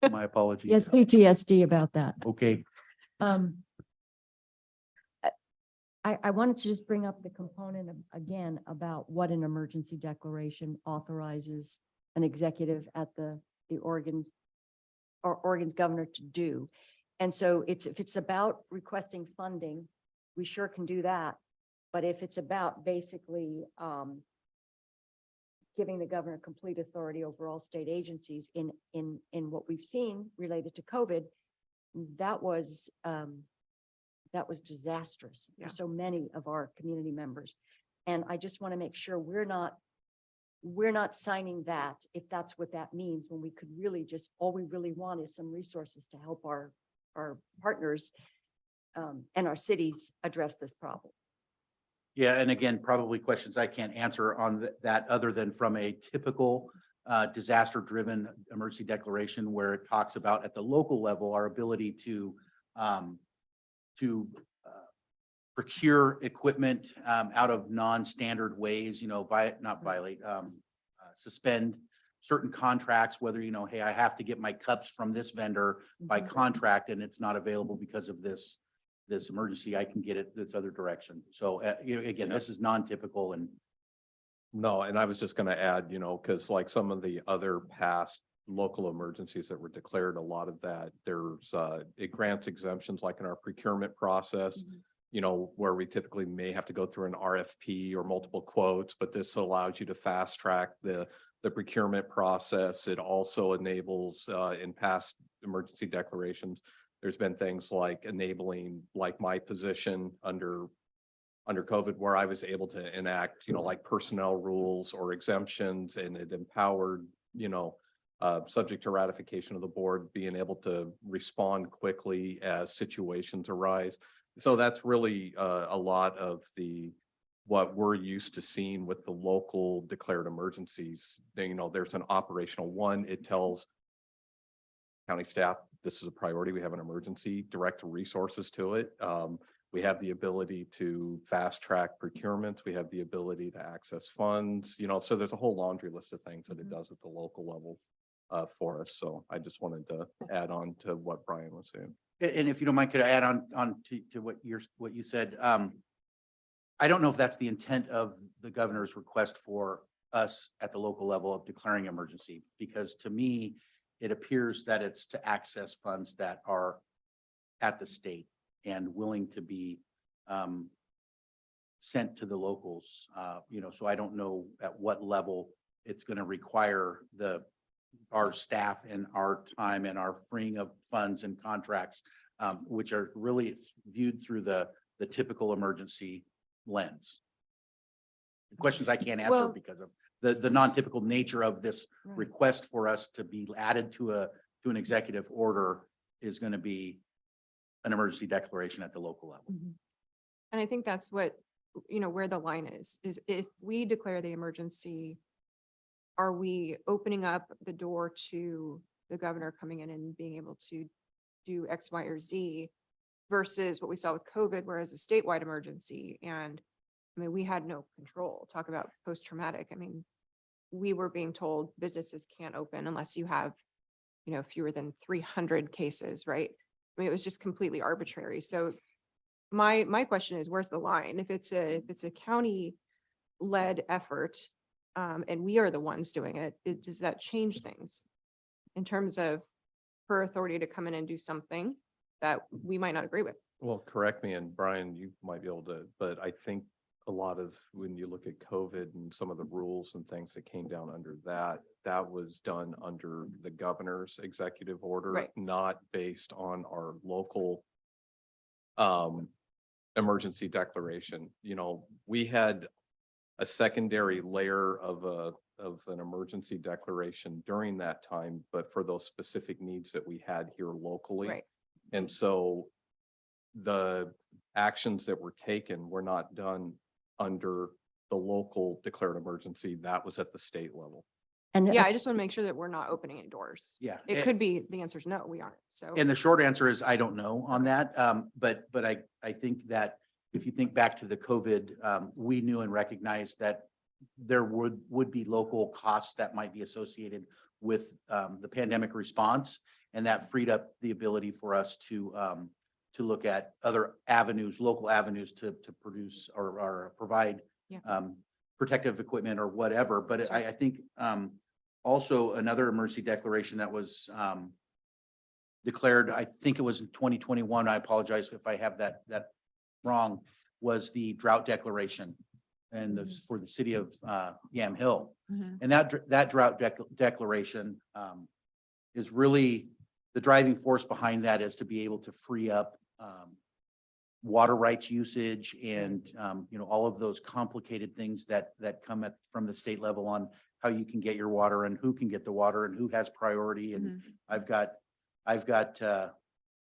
My apologies. Yes, PTSD about that. Okay. I wanted to just bring up the component again about what an emergency declaration authorizes an executive at the Oregon's governor to do. And so if it's about requesting funding, we sure can do that. But if it's about basically giving the governor complete authority over all state agencies in what we've seen related to COVID, that was disastrous Yeah. for so many of our community members. And I just want to make sure we're not signing that if that's what that means, when we could really just, all we really want is some resources to help our partners and our cities address this problem. Yeah, and again, probably questions I can't answer on that other than from a typical disaster-driven emergency declaration, where it talks about at the local level, our ability to procure equipment out of non-standard ways, suspend certain contracts, whether, hey, I have to get my cups from this vendor by contract and it's not available because of this emergency, I can get it this other direction. So, again, this is non-typical. And No, and I was just gonna add, because like some of the other past local emergencies that were declared, a lot of that, it grants exemptions, like in our procurement process, where we typically may have to go through an RFP or multiple quotes, but this allows you to fast track the procurement process. It also enables, in past emergency declarations, there's been things like enabling, like my position under COVID, where I was able to enact, like personnel rules or exemptions, and it empowered, subject to ratification of the board, being able to respond quickly as situations arise. So that's really a lot of what we're used to seeing with the local declared emergencies. There's an operational one. It tells county staff, this is a priority. We have an emergency, direct resources to it. We have the ability to fast track procurements. We have the ability to access funds, so there's a whole laundry list of things that it does at the local level for us. So I just wanted to add on to what Brian was saying. And if you don't mind, could I add on to what you said? I don't know if that's the intent of the governor's request for us at the local level of declaring emergency, because to me, it appears that it's to access funds that are at the state and willing to be sent to the locals, so I don't know at what level it's going to require our staff and our time and our freeing of funds and contracts, which are really viewed through the typical emergency lens. Questions I can't answer Well- because of the non-typical nature of this Right. request for us to be added to an executive order is going to be an emergency declaration at the local level. And I think that's what, where the line is if we declare the emergency, are we opening up the door to the governor coming in and being able to do X, Y, or Z versus what we saw with COVID, whereas a statewide emergency? And I mean, we had no control. Talk about post-traumatic. I mean, we were being told businesses can't open unless you have, fewer than 300 cases, right? I mean, it was just completely arbitrary. So my question is, where's the line? If it's a county-led effort, and we are the ones doing it, does that change things in terms of her authority to come in and do something that we might not agree with? Well, correct me, and Brian, you might be able to, but I think a lot of, when you look at COVID and some of the rules and things that came down under that, that was done under the governor's executive order, Right. not based on our local emergency declaration. We had a secondary layer of an emergency declaration during that time, but for those specific needs that we had here locally. Right. And so the actions that were taken were not done under the local declared emergency. That was at the state level. And Yeah, I just want to make sure that we're not opening any doors. Yeah. It could be, the answer is no, we aren't. So. And the short answer is I don't know on that. But I think that if you think back to the COVID, we knew and recognized that there would be local costs that might be associated with the pandemic response. And that freed up the ability for us to look at other avenues, local avenues to produce or provide Yeah. protective equipment or whatever. But I think also another emergency declaration that was declared, I think it was in 2021. I apologize if I have that wrong, was the drought declaration and for the city of Yam Hill. Mhm. And that drought declaration is really the driving force behind that is to be able to free up water rights usage and all of those complicated things that come from the state level on how you can get your water and who can get the water and who has priority. And I've got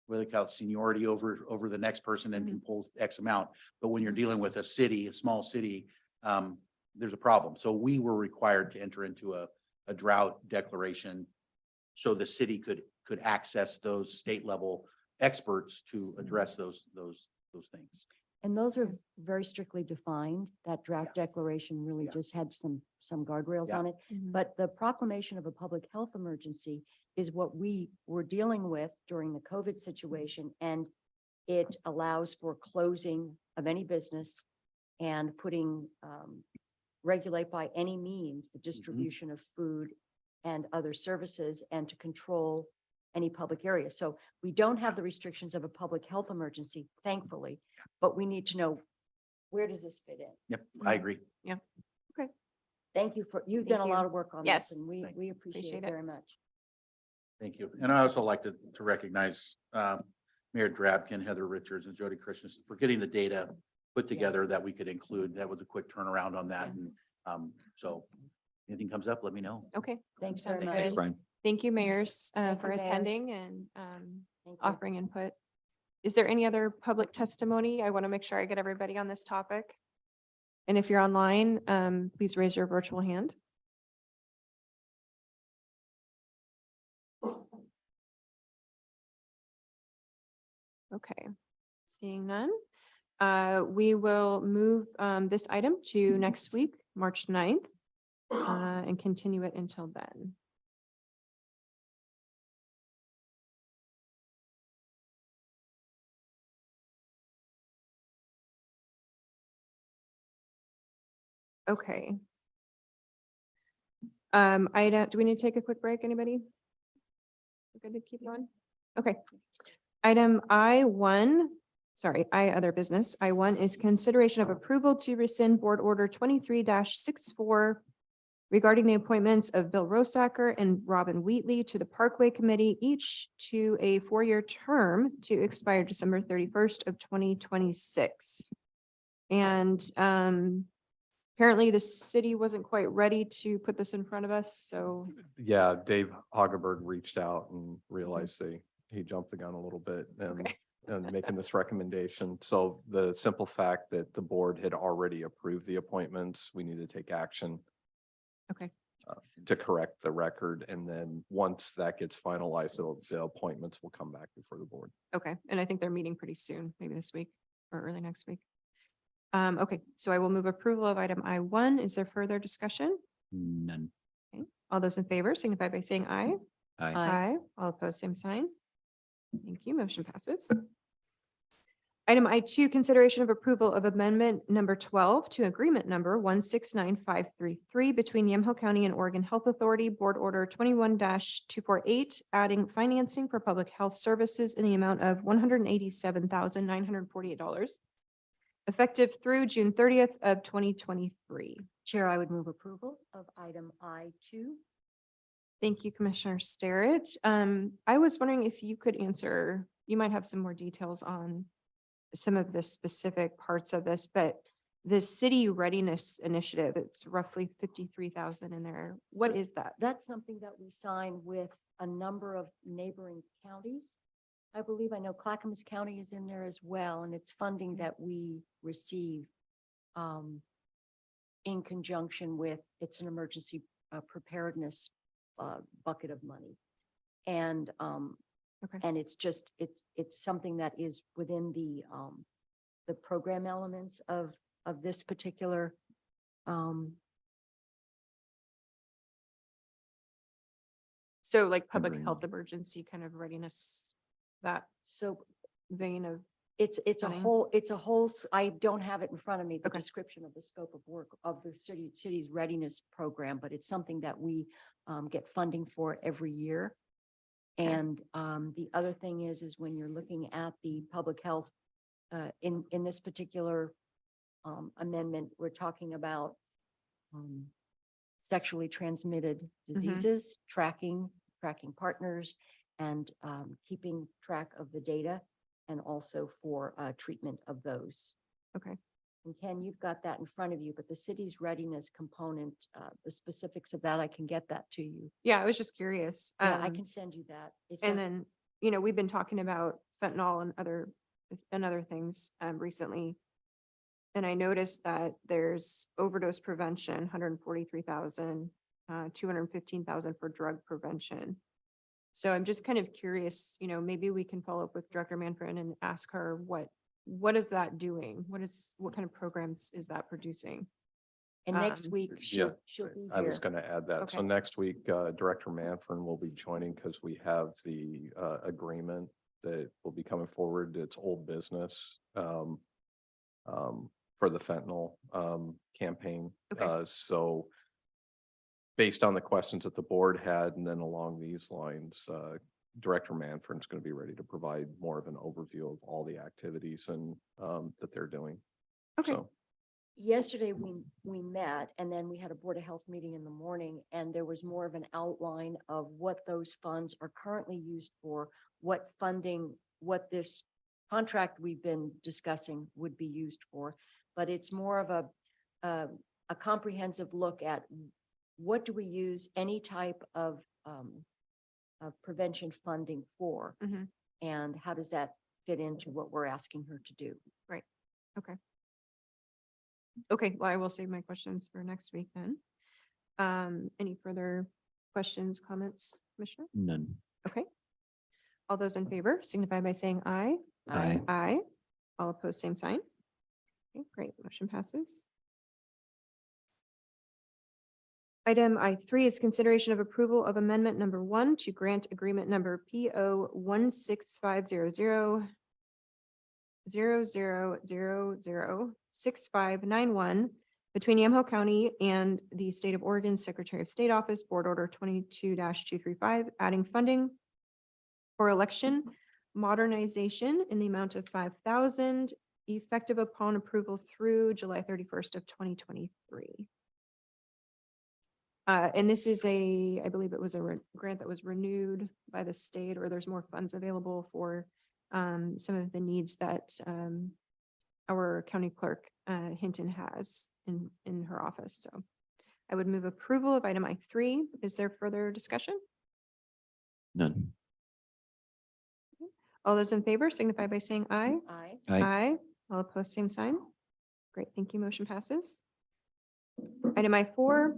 what they call seniority over the next person and can pull X amount. But when you're dealing with a small city, there's a problem. So we were required to enter into a drought declaration so the city could access those state level experts to address those things. And those are very strictly defined. That drought declaration really Yeah. just had some guardrails Yeah. on it. But the proclamation of a public health emergency is what we were dealing with during the COVID situation. And it allows for closing of any business and putting, regulate by any means, the distribution of food and other services and to control any public area. So we don't have the restrictions of a public health emergency, thankfully, but we need to know, where does this fit in? Yep, I agree. Thank you you've Thank done a you. lot of work on Yes. this and we Thanks. appreciate Appreciate it it. very much. Thank you. And I also like to recognize Mayor Drabkin, Heather Richards, and Jody Christensen for getting the data put together that we could include. That was a quick turnaround on that. And so anything comes up, let me know. Okay. Thanks very Sounds much. good. Thanks, Brian. Thank you, mayors, Thank for you, mayors. attending and Thank you. offering input. Is there any other public testimony? I want to make sure I get everybody on this topic. And if you're online, please raise your virtual hand. Okay, seeing none. We will move this item to next week, March 9th, and continue it until then. Okay. Do we need to take a quick break, anybody? We're good to keep going? Okay. Item I1, other business. I1 is consideration of approval to rescind board order 23-64 regarding the appointments of Bill Rosacker and Robin Wheatley to the Parkway Committee, each to a 4-year term to expire December 31st of 2026. And apparently the city wasn't quite ready to put this in front of us, so. Yeah, Dave Hagerberg reached out and realized he jumped the gun a little bit and making this recommendation. So the simple fact that the board had already approved the appointments, we need to take action Okay. to correct the record. And then once that gets finalized, the appointments will come back before the board. Okay, and I think they're meeting pretty soon, maybe this week or early next week. Okay, so I will move approval of item I1. Is there further discussion? None. Okay. All those in favor signify by saying aye. Aye. Aye. All opposed, same sign. Thank you. Motion passes. Item I2, consideration of approval of amendment number 12 to agreement number 169533 between Yamhill County and Oregon Health Authority, Board Order 21-248, adding financing for public health services in the amount of $187,948, effective through June 30th of 2023. Chair, I would move approval of item I2. Thank you, Commissioner Starrett. I was wondering if you could answer, you might have some more details on some of the specific parts of this, but the city readiness initiative, it's roughly 53,000 in there. What So is that? That's something that we sign with a number of neighboring counties. I believe, I know Clackamas County is in there as well, and it's funding that we receive in conjunction with, it's an emergency preparedness bucket of money. And Okay. and it's just, it's something that is within the program elements of this particular So like public Agreement. health emergency kind of readiness, that so vein of, it's a Funny. whole, I don't have it in front of me, the Okay. description of the scope of work of the city's readiness program, but it's something that we get funding for every year. Okay. And the other thing is when you're looking at the public health, in this particular amendment, we're talking about sexually transmitted diseases, tracking partners, and keeping track of the data, and also for treatment of those. okay. And Ken, you've got that in front of you, but the city's readiness component, the specifics of that, I can get that to you. Yeah, I was just curious. Yeah, I can send you that. It's And then, we've been talking about fentanyl and other things recently. And I noticed that there's overdose prevention, 143,000, 215,000 for drug prevention. So I'm just kind of curious, maybe we can follow up with Director Manfred and ask her what is that doing? What kind of programs is that producing? And next week, Yeah, she'll be I was here. going to add that. So Okay. next week, Director Manfred will be joining because we have the agreement that will be coming forward. It's old business for the fentanyl campaign. Okay. So based on the questions that the board had, and then along these lines, Director Manfred's going to be ready to provide more of an overview of all the activities and that they're doing. Okay. So Yesterday, we met, and then we had a Board of Health meeting in the morning, and there was more of an outline of what those funds are currently used for, what funding, what this contract we've been discussing would be used for. But it's more of a comprehensive look at what do we use any type of prevention funding for, Mhm. and how does that fit into what we're asking her to do? Okay, well, I will save my questions for next week then. Any further questions, comments, Commissioner? None. Okay. All those in favor signify by saying aye. Aye. Aye. All opposed, same sign. Okay, great. Motion passes. Item I3 is consideration of approval of amendment number 1 to grant agreement number PO 1650000006591 between Yamhill County and the State of Oregon Secretary of State Office, Board Order 22-235, adding funding for election modernization in the amount of 5,000, effective upon approval through July 31st of 2023. And this is I believe it was a grant that was renewed by the state, or there's more funds available for some of the needs that our county clerk Hinton has in her office. So I would move approval of item I3. Is there further discussion? None. All those in favor signify by saying aye. Aye. Aye. All opposed, same sign. Great, thank you. Motion passes. Item I4.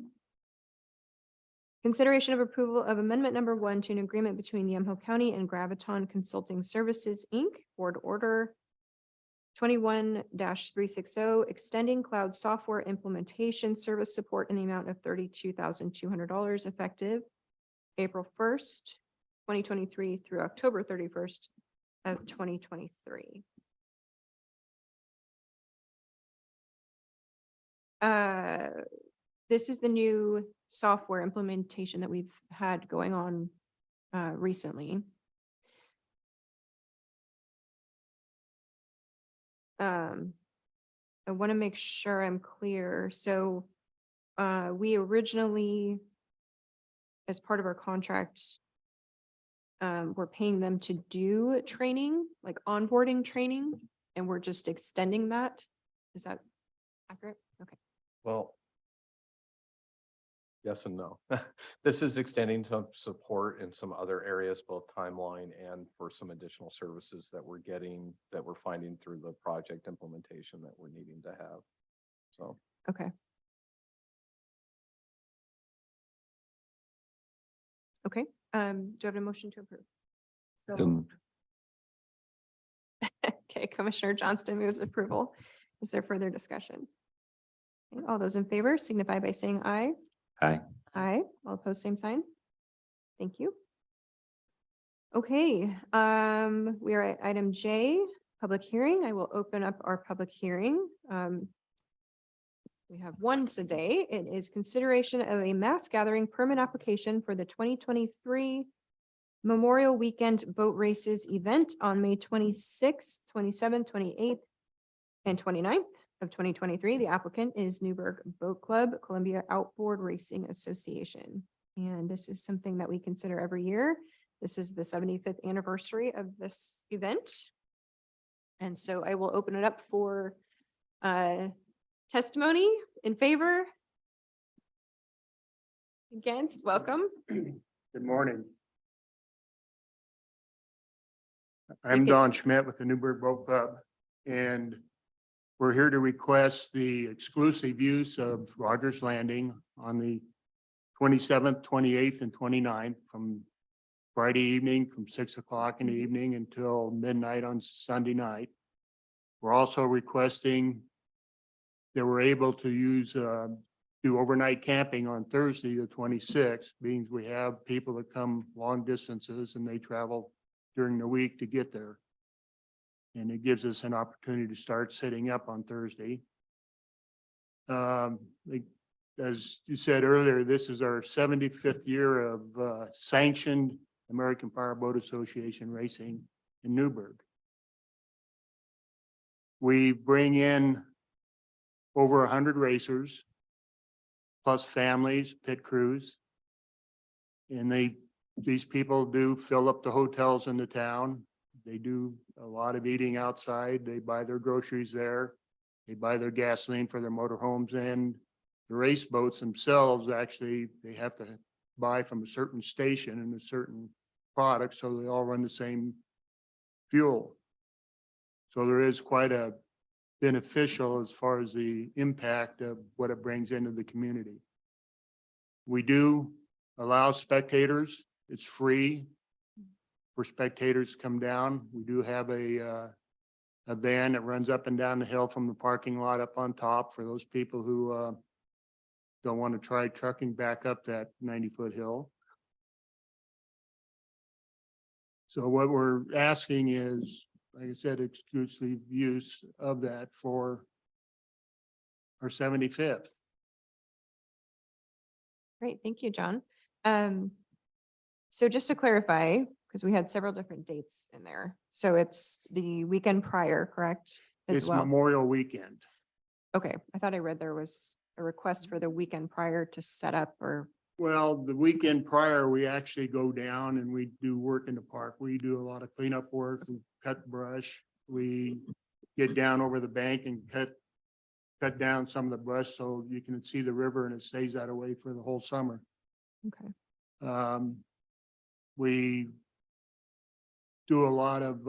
Consideration of approval of amendment number 1 to an agreement between Yamhill County and Graviton Consulting Services, Inc., Board Order 21-360, extending cloud software implementation service support in the amount of $32,200 effective April 1st, 2023 through October 31st of 2023. This is the new software implementation that we've had going on recently. I want to make sure I'm clear. So we originally, as part of our contract, we're paying them to do training, like onboarding training, and we're just extending that. Is that accurate? Okay. Well, yes and no. This is extending some support in some other areas, both timeline and for some additional services that we're getting, that we're finding through the project implementation that we're needing to have. So. Okay. Okay, do I have a motion to approve? moved. Okay, Commissioner Johnston moves approval. Is there further discussion? Okay, all those in favor signify by saying aye. Aye. Aye. All opposed, same sign. Thank you. Okay, we are at item J, public hearing. I will open up our public hearing. We have one today. It is consideration of a mass gathering permit application for the 2023 Memorial Weekend Boat Races event on May 26th, 27th, 28th, and 29th of 2023. The applicant is Newburgh Boat Club, Columbia Outboard Racing Association. And this is something that we consider every year. This is the 75th anniversary of this event. And so I will open it up for testimony in favor. Against, welcome. Good morning. I'm can- Don Schmidt with the Newburgh Boat Club, and we're here to request the exclusive use of Rogers Landing on the 27th, 28th, and 29th from Friday evening from 6 o'clock in the evening until midnight on Sunday night. We're also requesting that we're able to use do overnight camping on Thursday, the 26th, means we have people that come long distances and they travel during the week to get there. And it gives us an opportunity to start setting up on Thursday. As you said earlier, this is our 75th year of sanctioned American Powerboat Association racing in Newburgh. We bring in over 100 racers, plus families, pit crews. And these people do fill up the hotels in the town. They do a lot of eating outside. They buy their groceries there. They buy their gasoline for their motorhomes, and the race boats themselves, actually, they have to buy from a certain station and a certain product, so they all run the same fuel. So there is quite a beneficial as far as the impact of what it brings into the community. We do allow spectators. It's free for spectators to come down. We do have a a van that runs up and down the hill from the parking lot up on top for those people who don't want to try trucking back up that 90-foot hill. So what we're asking is, like I said, exclusive use of that for our 75th. Great, thank you, John. So just to clarify, because we had several different dates in there. So it's the weekend prior, correct? As It's well. Memorial Weekend. Okay, I thought I read there was a request for the weekend prior to set up or, Well, the weekend prior, we actually go down and we do work in the park. We do a lot of cleanup work, we cut brush. We get down over the bank and cut down some of the brush so you can see the river and it stays that way for the whole summer. okay, We do a lot of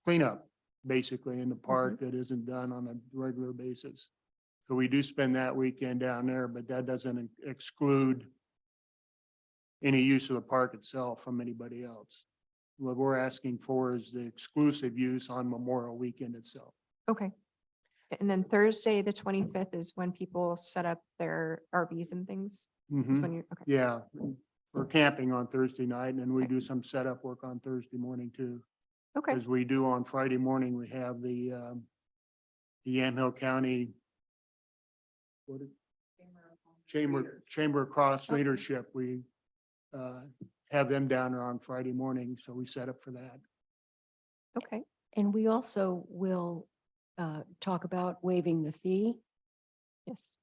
cleanup, basically, in the park that isn't done on a regular basis. So we do spend that weekend down there, but that doesn't exclude any use of the park itself from anybody else. What we're asking for is the exclusive use on Memorial Weekend itself. okay. And then Thursday, the 25th is when people set up their RVs and things? Is when you, okay, Yeah, we're camping on Thursday night and then we do some setup work on Thursday morning too. okay, As we do on Friday morning, we have the Yamhill County what is- Chamber of Cross Okay. Leadership. We have them down there on Friday morning, so we set up for that. okay. And we also will talk about waiving the fee. Yes,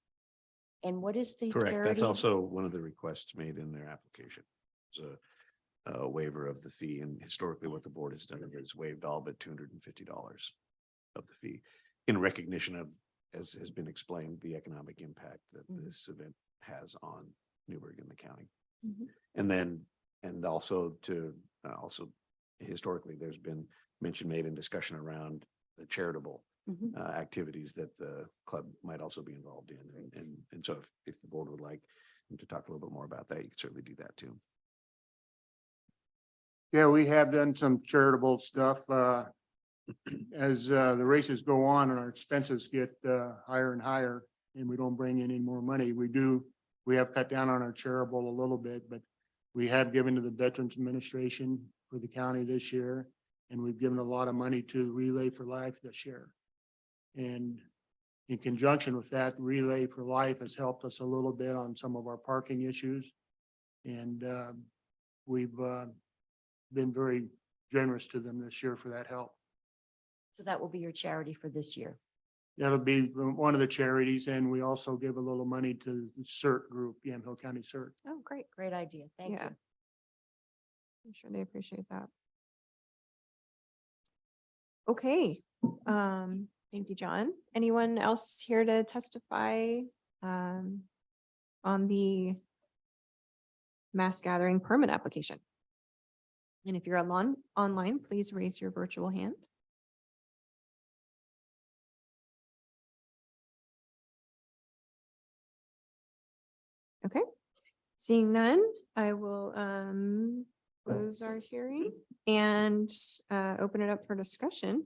And what is the Correct. That's charity? also one of the requests made in their application. It's a waiver of the fee, and historically what the board has done is waived all but $250 of the fee in recognition of, as has been explained, the economic impact that this event has on Newburgh and the county. Mhm. And then, and also to, also historically, there's been mention made in discussion around the charitable Mhm. activities that the club might also be involved in. And so if the board would like to talk a little bit more about that, you can certainly do that too. Yeah, we have done some charitable stuff. As the races go on and our expenses get higher and higher and we don't bring in any more money, we have cut down on our charitable a little bit, but we have given to the Veterans Administration for the county this year. And we've given a lot of money to Relay for Life this year. And in conjunction with that, Relay for Life has helped us a little bit on some of our parking issues. And we've been very generous to them this year for that help. So that will be your charity for this year. That'll be one of the charities, and we also give a little money to the CERT group, Yamhill County CERT. oh, great. Great idea. Thank Yeah. you. I'm sure they appreciate that. Okay, thank you, John. Anyone else here to testify on the mass gathering permit application? And if you're online, please raise your virtual hand. Okay, seeing none, I will close our hearing and open it up for discussion.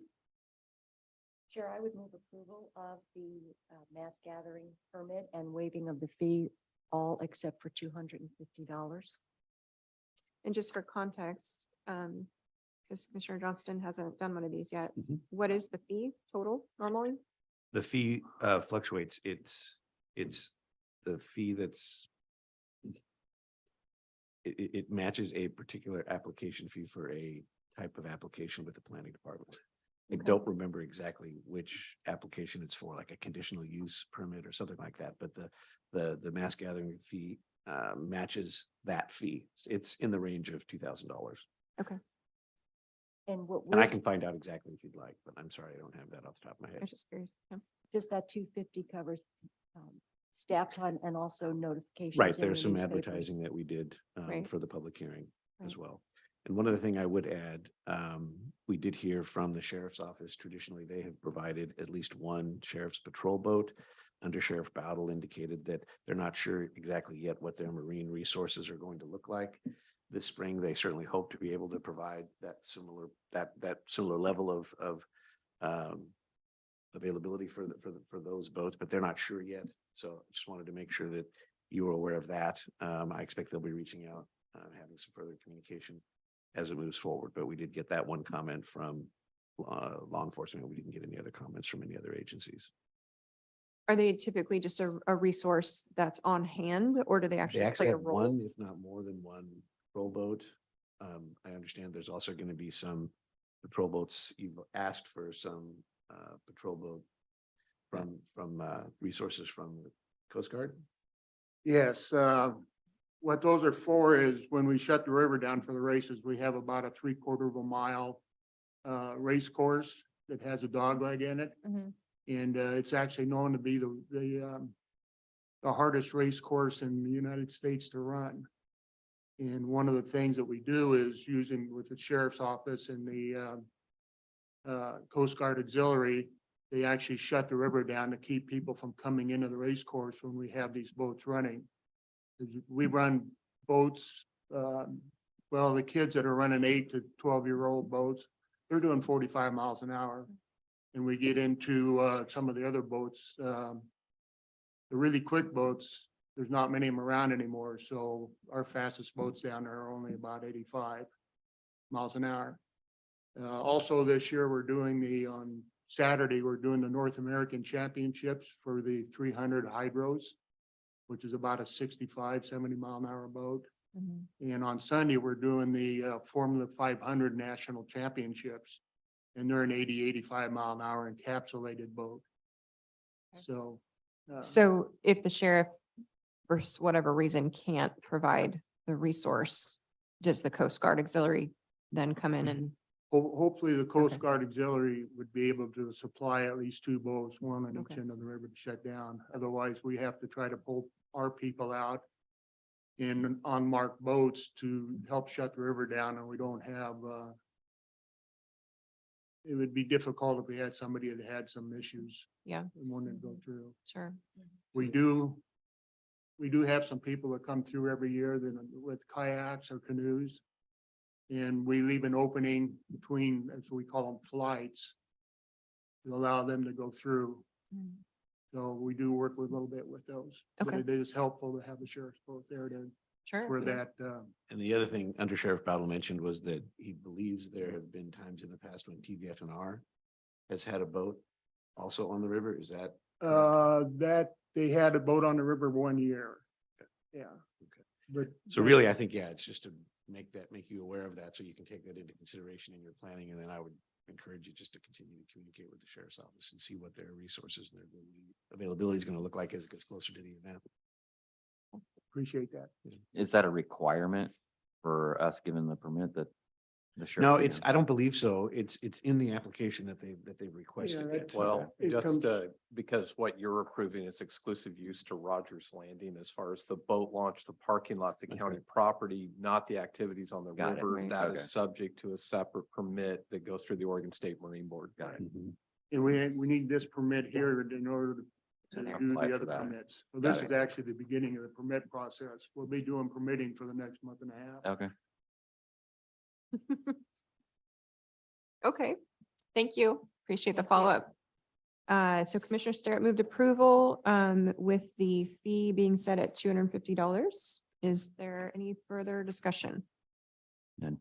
Chair, I would move approval of the mass gathering permit and waiving of the fee, all except for $250. And just for context, because Commissioner Johnston hasn't done one of these yet, Mhm. what is the fee total normally? The fee fluctuates. It's the fee that's it matches a particular application fee for a type of application with the planning department. I Okay. don't remember exactly which application it's for, like a conditional use permit or something like that, but the mass gathering fee matches that fee. It's in the range of $2,000. And what And I would, can find out exactly if you'd like, but I'm sorry, I don't have that off the top of my I head. was just curious. Yeah. just that 250 covers staff time and also notifications. Right, in there's the some newspapers. advertising that we did Right. for the public hearing as Right. well. And one other thing I would add, we did hear from the sheriff's office. Traditionally, they have provided at least one sheriff's patrol boat. Under Sheriff Bowdle indicated that they're not sure exactly yet what their marine resources are going to look like. this spring. They certainly hope to be able to provide that similar level of availability for those boats, but they're not sure yet. So I just wanted to make sure that you were aware of that. I expect they'll be reaching out, having some further communication as it moves forward, but we did get that one comment from law enforcement. We didn't get any other comments from any other agencies. Are they typically just a resource that's on hand, or do they They actually actually play a have role? one, if not more than one patrol boat. I understand there's also going to be some patrol boats. You've asked for some patrol boat from resources from the Coast Guard. Yes, what those are for is when we shut the river down for the races, we have about a 3/4 of a mile race course that has a dog leg in it. Mhm. And it's actually known to be the hardest race course in the United States to run. And one of the things that we do is using with the sheriff's office and the Coast Guard Auxiliary, they actually shut the river down to keep people from coming into the race course when we have these boats running. We run boats, well, the kids that are running 8 to 12-year-old boats, they're doing 45 miles an hour. And we get into some of the other boats, the really quick boats, there's not many of them around anymore. So our fastest boats down there are only about 85 miles an hour. Also this year, we're doing on Saturday, we're doing the North American Championships for the 300 hydros, which is about a 65, 70 mile an hour boat. Mhm. And on Sunday, we're doing the Formula 500 National Championships. And they're an 80, 85 mile an hour encapsulated boat. So. So if the sheriff, for whatever reason, can't provide the resource, does the Coast Guard Auxiliary then come in and? Hopefully the Coast Okay. Guard Auxiliary would be able to supply at least 2 boats, one on each Okay. end of the river to shut down. Otherwise, we have to try to pull our people out in unmarked boats to help shut the river down, and we don't have, it would be difficult if we had somebody that had some issues Yeah, and wanted to go through. sure. We do have some people that come through every year that with kayaks or canoes. And we leave an opening between, as we call them, flights, to allow them to go through. Mm. So we do work with a little bit with those. But Okay. it is helpful to have the sheriff's boat there to, Sure. for that, And the other thing Under Sheriff Battle mentioned was that he believes there have been times in the past when TVFNR has had a boat also on the river. Is that? that they had a boat on the river 1 year. Yeah. Okay. But. So really, I think, yeah, it's just to make you aware of that so you can take that into consideration in your planning. And then I would encourage you just to continue to communicate with the sheriff's office and see what their resources and their availability is going to look like as it gets closer to the event. Appreciate that. Is that a requirement for us giving the permit that the sheriff? No, can- I don't believe so. It's in the application that they requested. Yeah, it. Well, It just comes- because what you're approving is exclusive use to Rogers Landing as far as the boat launch, the parking lot, the That's county right. property, not the activities on the Got it, river. right, That okay. is subject to a separate permit that goes through the Oregon State Marine Board. Got it. Mhm. And we need this permit here in order to To do apply the for other that. permits. So Got this it. is actually the beginning of the permit process. We'll be doing permitting for the next month and a half. Okay. Okay, thank you. Appreciate the follow-up. So Commissioner Starrett moved approval with the fee being set at $250. Is there any further discussion? None.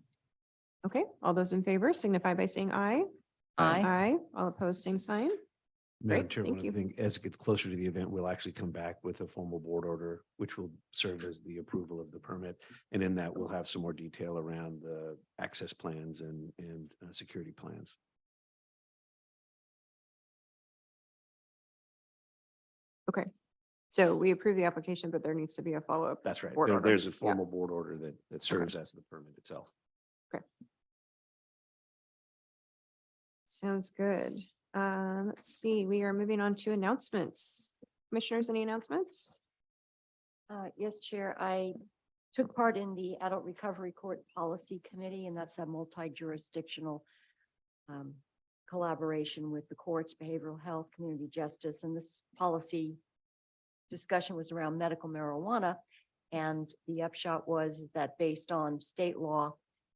Okay, all those in favor signify by saying aye. Aye. Aye. All opposed, same sign. Madam Great, Chair, thank one of the you. things, as it gets closer to the event, we'll actually come back with a formal board order, which will serve as the approval of the permit. And in that, we'll have some more detail around the access plans and security plans. Okay, so we approve the application, but there needs to be a follow-up. That's right. Board order. There's a Yeah. formal board order that serves as the permit itself. Sounds good. Let's see, we are moving on to announcements. Commissioners, any announcements? Yes, Chair, I took part in the Adult Recovery Court Policy Committee, and that's a multi-jurisdictional collaboration with the courts, behavioral health, community justice, and this policy discussion was around medical marijuana. And the upshot was that based on state law,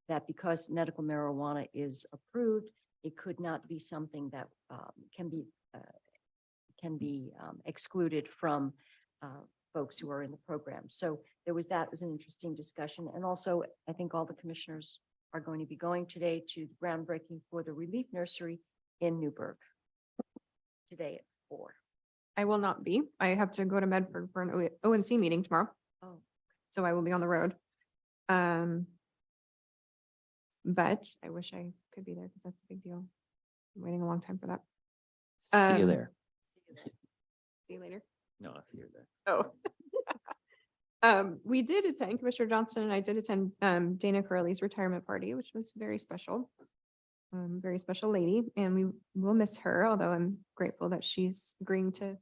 that because medical marijuana is approved, it could not be something that can be excluded from folks who are in the program. So there was that was an interesting discussion. And also, I think all the commissioners are going to be going today to the groundbreaking for the Relief Nursery in Newburgh today at 4. I will not be. I have to go to Medford for an ONC meeting tomorrow. Oh. So I will be on the road. But I wish I could be there because that's a big deal. I'm waiting a long time for that. See you Um, there. See you later. No, I'll see you there. Oh. We did attend, Commissioner Johnson and I did attend Dana Curley's retirement party, which was very special. Very special lady, and we will miss her, although I'm grateful that she's agreeing to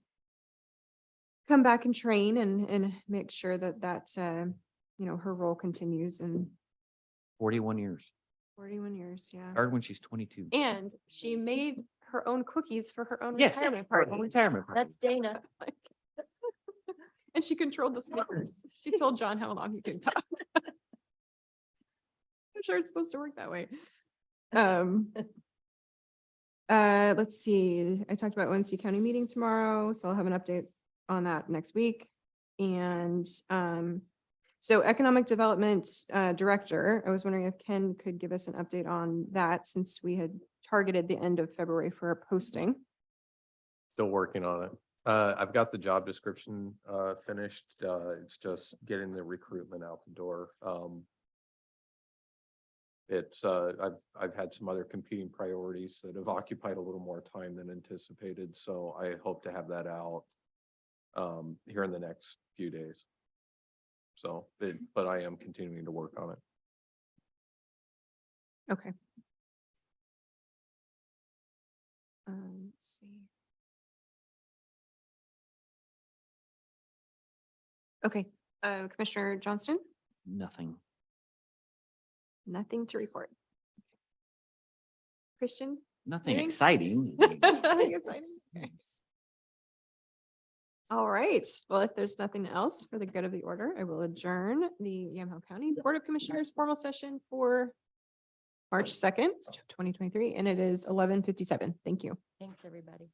come back and train and make sure that her role continues in 41 years. 41 years, yeah. Started when she's 22. And she made her own cookies for her own Yes, retirement her own party. retirement party. That's Dana. Like- And she controlled the speakers. She told John how long he could talk. I'm sure it's supposed to work that way. Let's see, I talked about ONC County meeting tomorrow, so I'll have an update on that next week. And so Economic Development Director, I was wondering if Ken could give us an update on that since we had targeted the end of February for a posting. Still working on it. I've got the job description finished. It's just getting the recruitment out the door. I've had some other competing priorities that have occupied a little more time than anticipated, so I hope to have that out here in the next few days. So, but I am continuing to work on it. Okay. Let's see. Okay, Commissioner Johnston, Nothing. nothing to report. Christian? Nothing Anything? exciting. Nothing exciting. All right, well, if there's nothing else for the good of the order, I will adjourn the Yamhill County Board of Commissioners formal session for March 2nd, 2023, and it is 11:57. Thank you. Thanks, everybody.